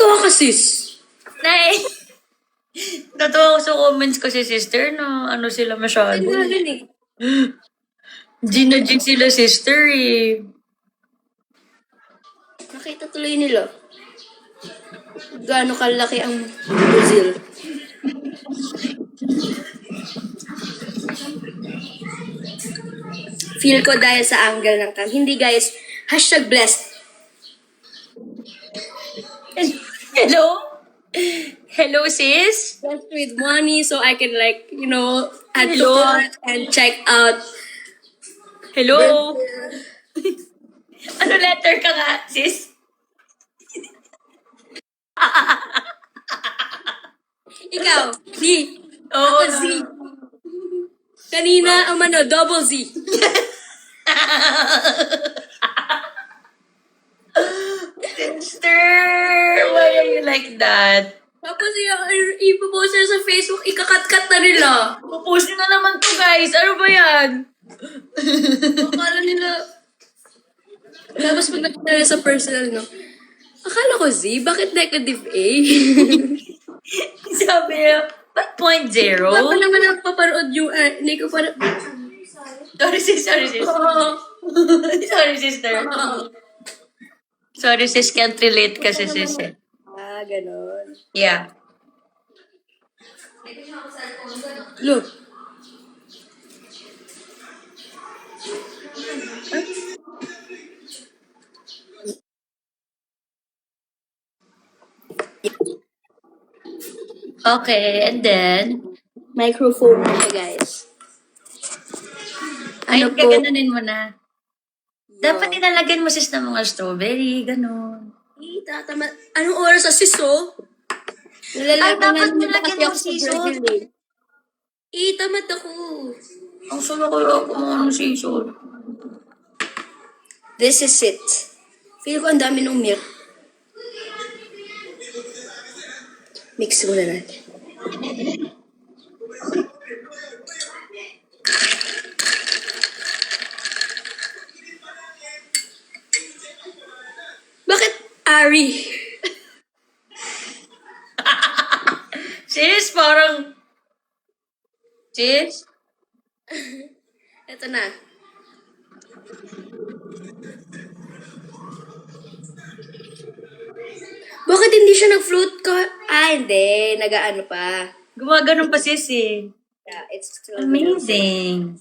Tuwa ka, sis. Nay! Totoo ako sa comments ko si sister na sila masyado. Ano na rin eh. Gina sila sister eh. Nakita tuloy nila. Gaano kalaki ang Brazil. Feel ko dahil sa angle ng cam. Hindi guys, #blessed. Hello? Hello, sis? Blessed with money so I can add to Hello? cart and check out. Hello? Ano letter ka nga, sis? Z. Oo, Ako Z. Kanina, double Z. Sister, why are you like that? Tapos ipopost nila sa Facebook, ikakat-kat na nila. Pupost nyo na naman to, guys. Ano ba yan? Akala nila... Tapos pag nakita nila sa personal, no? Akala ko Z, bakit negative A? Sabi niya, ba't 0.0? Wala pa naman napapanood yung... Hindi ko pa... Sorry, sis. Sorry, sister. Sorry, sis. Can't relate kasi, sis. Eh. Ganon. Yeah. Look. Okay, and then, Microphone na siya, guys. ay, Ano po? gaganunin mo na. Dapat inalagyan mo, sis, ng mga strawberry, ganun. Tatama. Anong oras sa siso? dapat nilagyan mo season. Tamad ako. Ang solo ko yung kung anong season. This is it. Feel ko ang dami ng milk. Mix muna natin. Bakit Ari? Sis, parang... Sis? Ito na. Bakit hindi siya nag-float ka? Hindi. Nag-ano pa. Gumaganon pa, sis, eh. Yeah, it's still Amazing.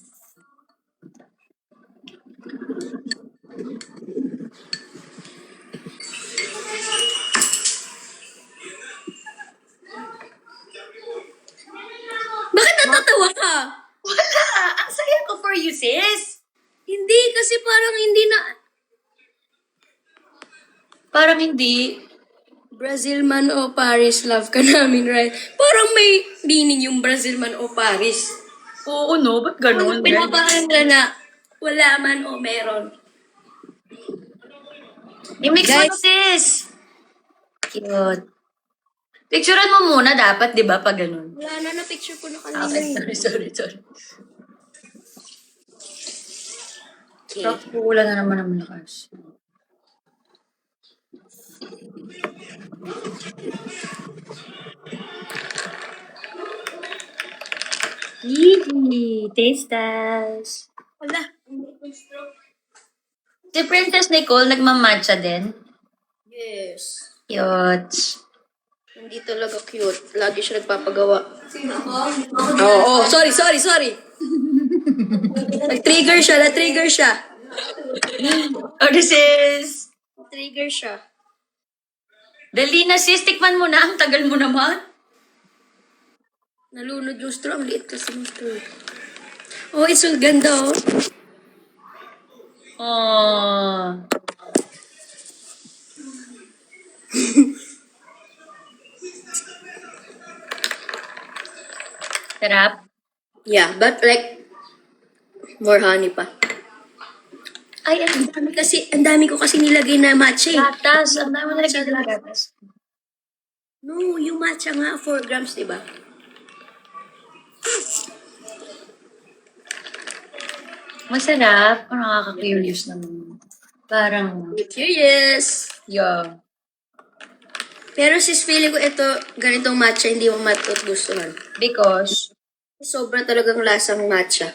Bakit natatawa ka? Wala! Ang saya ko for you, sis. Hindi, kasi parang hindi na... Parang hindi. Brazil man o Paris, love ka namin, right? Parang may meaning yung Brazil man o Paris. Oo, no? Ba't ganun? Pinaparang nila na wala man o meron. I-mix mo, Guys. sis. Cute. Picturean mo muna dapat, di ba, pag ganun. Wala na, na-picture ko na kanina. Okay, sorry. Okay. Tapos wala na naman ang malakas. Yee! Taste test. Wala. Si Princess Nicole, nagmamatcha din. Yes. Cute. Hindi talaga cute. Lagi siya nagpapagawa. Sino ako? Oo, sorry. Nag-trigger siya. Oh, this is... Trigger siya. Dali na, sis. Tikman mo na. Ang tagal mo naman. Nalunod yung straw. Ang liit kasi ng straw. Oh, it's so ganda, oh. Oh. Sarap. Yeah, but like, more honey pa. Ay, Ang dami ko kasi nilagay na matcha eh. gatas. Ang dami na nagkita ng gatas. No, yung matcha nga, 4 grams, diba? Masarap. Parang nakaka-curious naman. Parang, Curious. yeah. Pero sis, feeling ko ito, ganitong matcha, hindi mo matutugustuhan. Because, Sobra talagang lasang matcha.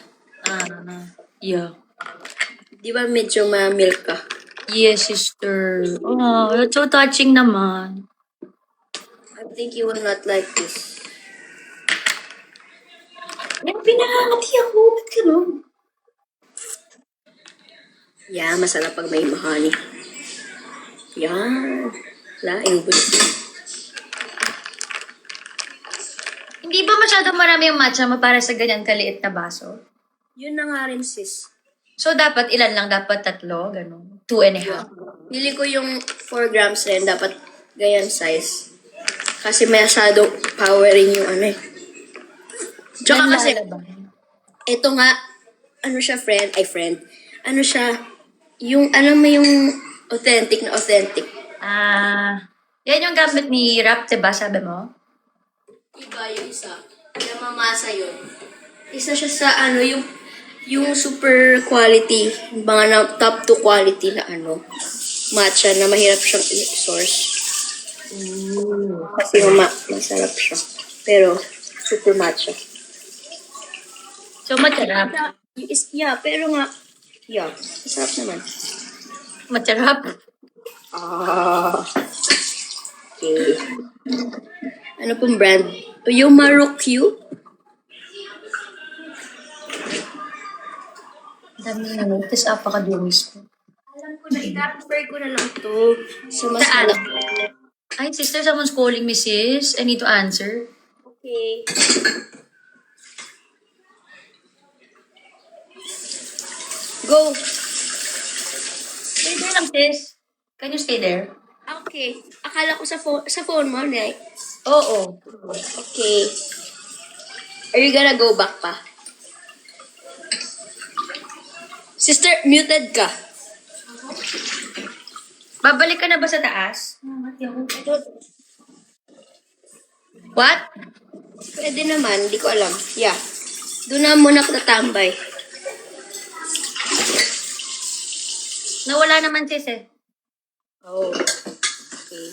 yeah. Di ba medyo ma-milk ka? Yes, sister. Oh, that's so touching naman. I think you will not like this. Yung pinangangati ako. Ba't ganun? Yeah, masarap pag may mahani. Yan. Wala, inubos. Hindi ba masyadong marami yung matcha mo para sa ganyan kaliit na baso? Yun na nga rin, sis. So, dapat ilan lang? Dapat 3? Ganun. 2.5. Pili ko yung 4 grams rin, dapat ganyan size. Kasi masyadong powering yung ano eh. Tsaka kasi, Nanlalaban. ito nga, ano siya, friend. Ano siya, yung, alam mo yung authentic na authentic. Yan yung gamit ni Rap, diba? Sabi mo? Iba yung isa. Namamasa yun. Isa siya sa ano, yung super quality, mga na, top 2 quality na ano, matcha na mahirap siyang i-source. Kasi masarap siya. Pero, super matcha. So, masarap. Yeah, pero nga, yeah, masarap naman. Masarap. Okay. Ano pong brand? Yung Marocue? Dami na naman. Tapos apakadumis ko. Alam ko na, i-transfer ko na lang to sa mas Saan? malaki. Ay, sister, someone's calling me, sis. I need to answer. Okay. Go. Stay there lang, sis. Can you stay there? Okay. Akala ko sa phone mo, Nay. Oo. Okay. Are you gonna go back pa? Sister, muted ka. Babalik ka na ba sa taas? What? Pwede naman, hindi ko alam. Yeah. Doon na muna ako tatambay. Nawala naman, sis eh. Oh. Okay.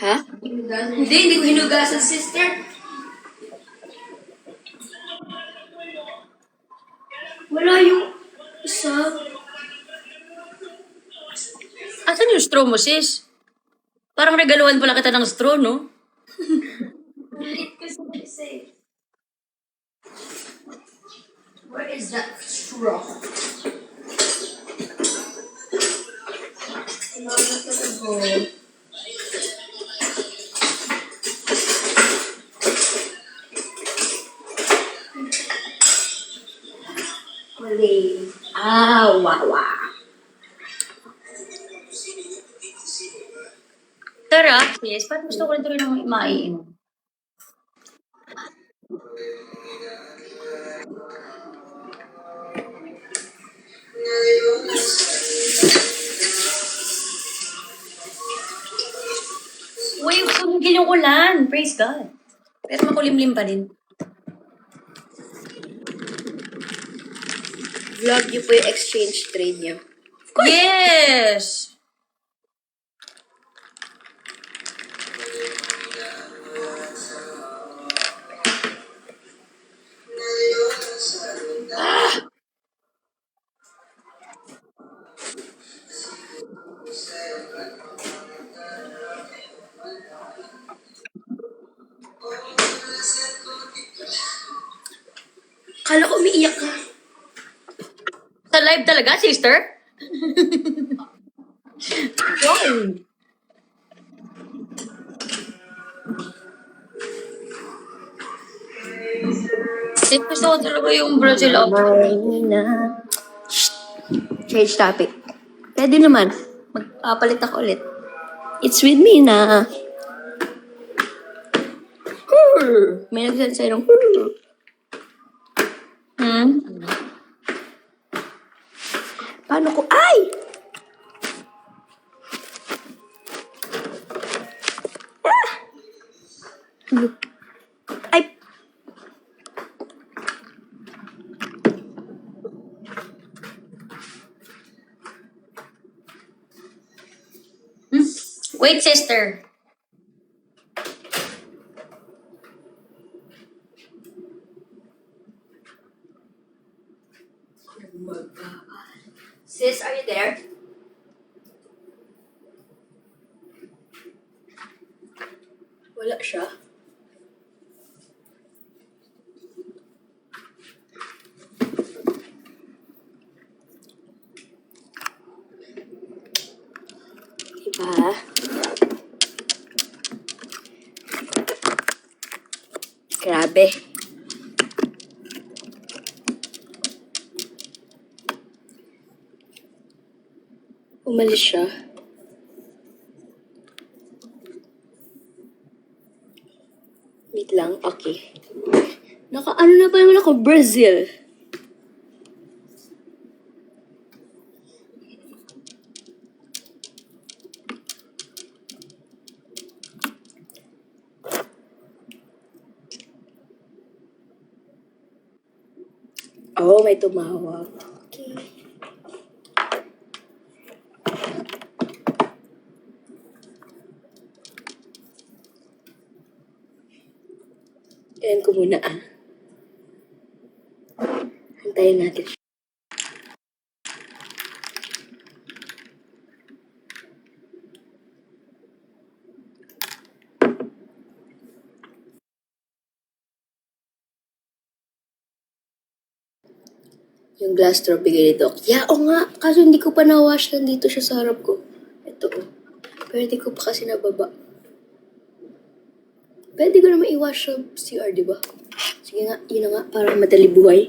Ha? Hindi ko hinugasan, sister. Wala yung isa. Asan yung straw mo, sis? Parang regaluhan pala kita ng straw, no? Where is that straw? Mali. Wawa. Sarap, sis. Parang gusto ko rin tuloy ng maiinom. Uy, sumigil yung ulan. Praise God. Pero makulimlim pa din. Vlog niyo po yung exchange trade niyo. Yes! Kala ko umiiyak ka. Sa live talaga, sister? Wow! Sis, gusto ko talaga yung Brazil Change topic. Pwede naman. Magpapalit ako ulit. It's with me na. May nagsasabi sa'yo ng Paano ko? Ay! Ay! Wait, sister. Sis, are you there? Wala siya. Diba? Grabe. Umalis siya. Wait lang, okay. Naka-ano na pa naman ako, Brazil. Oh, may tumawag. Okay. Ayan ko muna Antayin natin siya. Yung glass straw bigay ni Doc. Yeah, o nga. Kaso hindi ko pa na-wash. Nandito siya sa harap ko. Ito oh. Pero hindi ko pa kasi nababa. Pwede ko naman i-wash sa CR, di ba? Sige nga, yun na nga. Para madali buhay.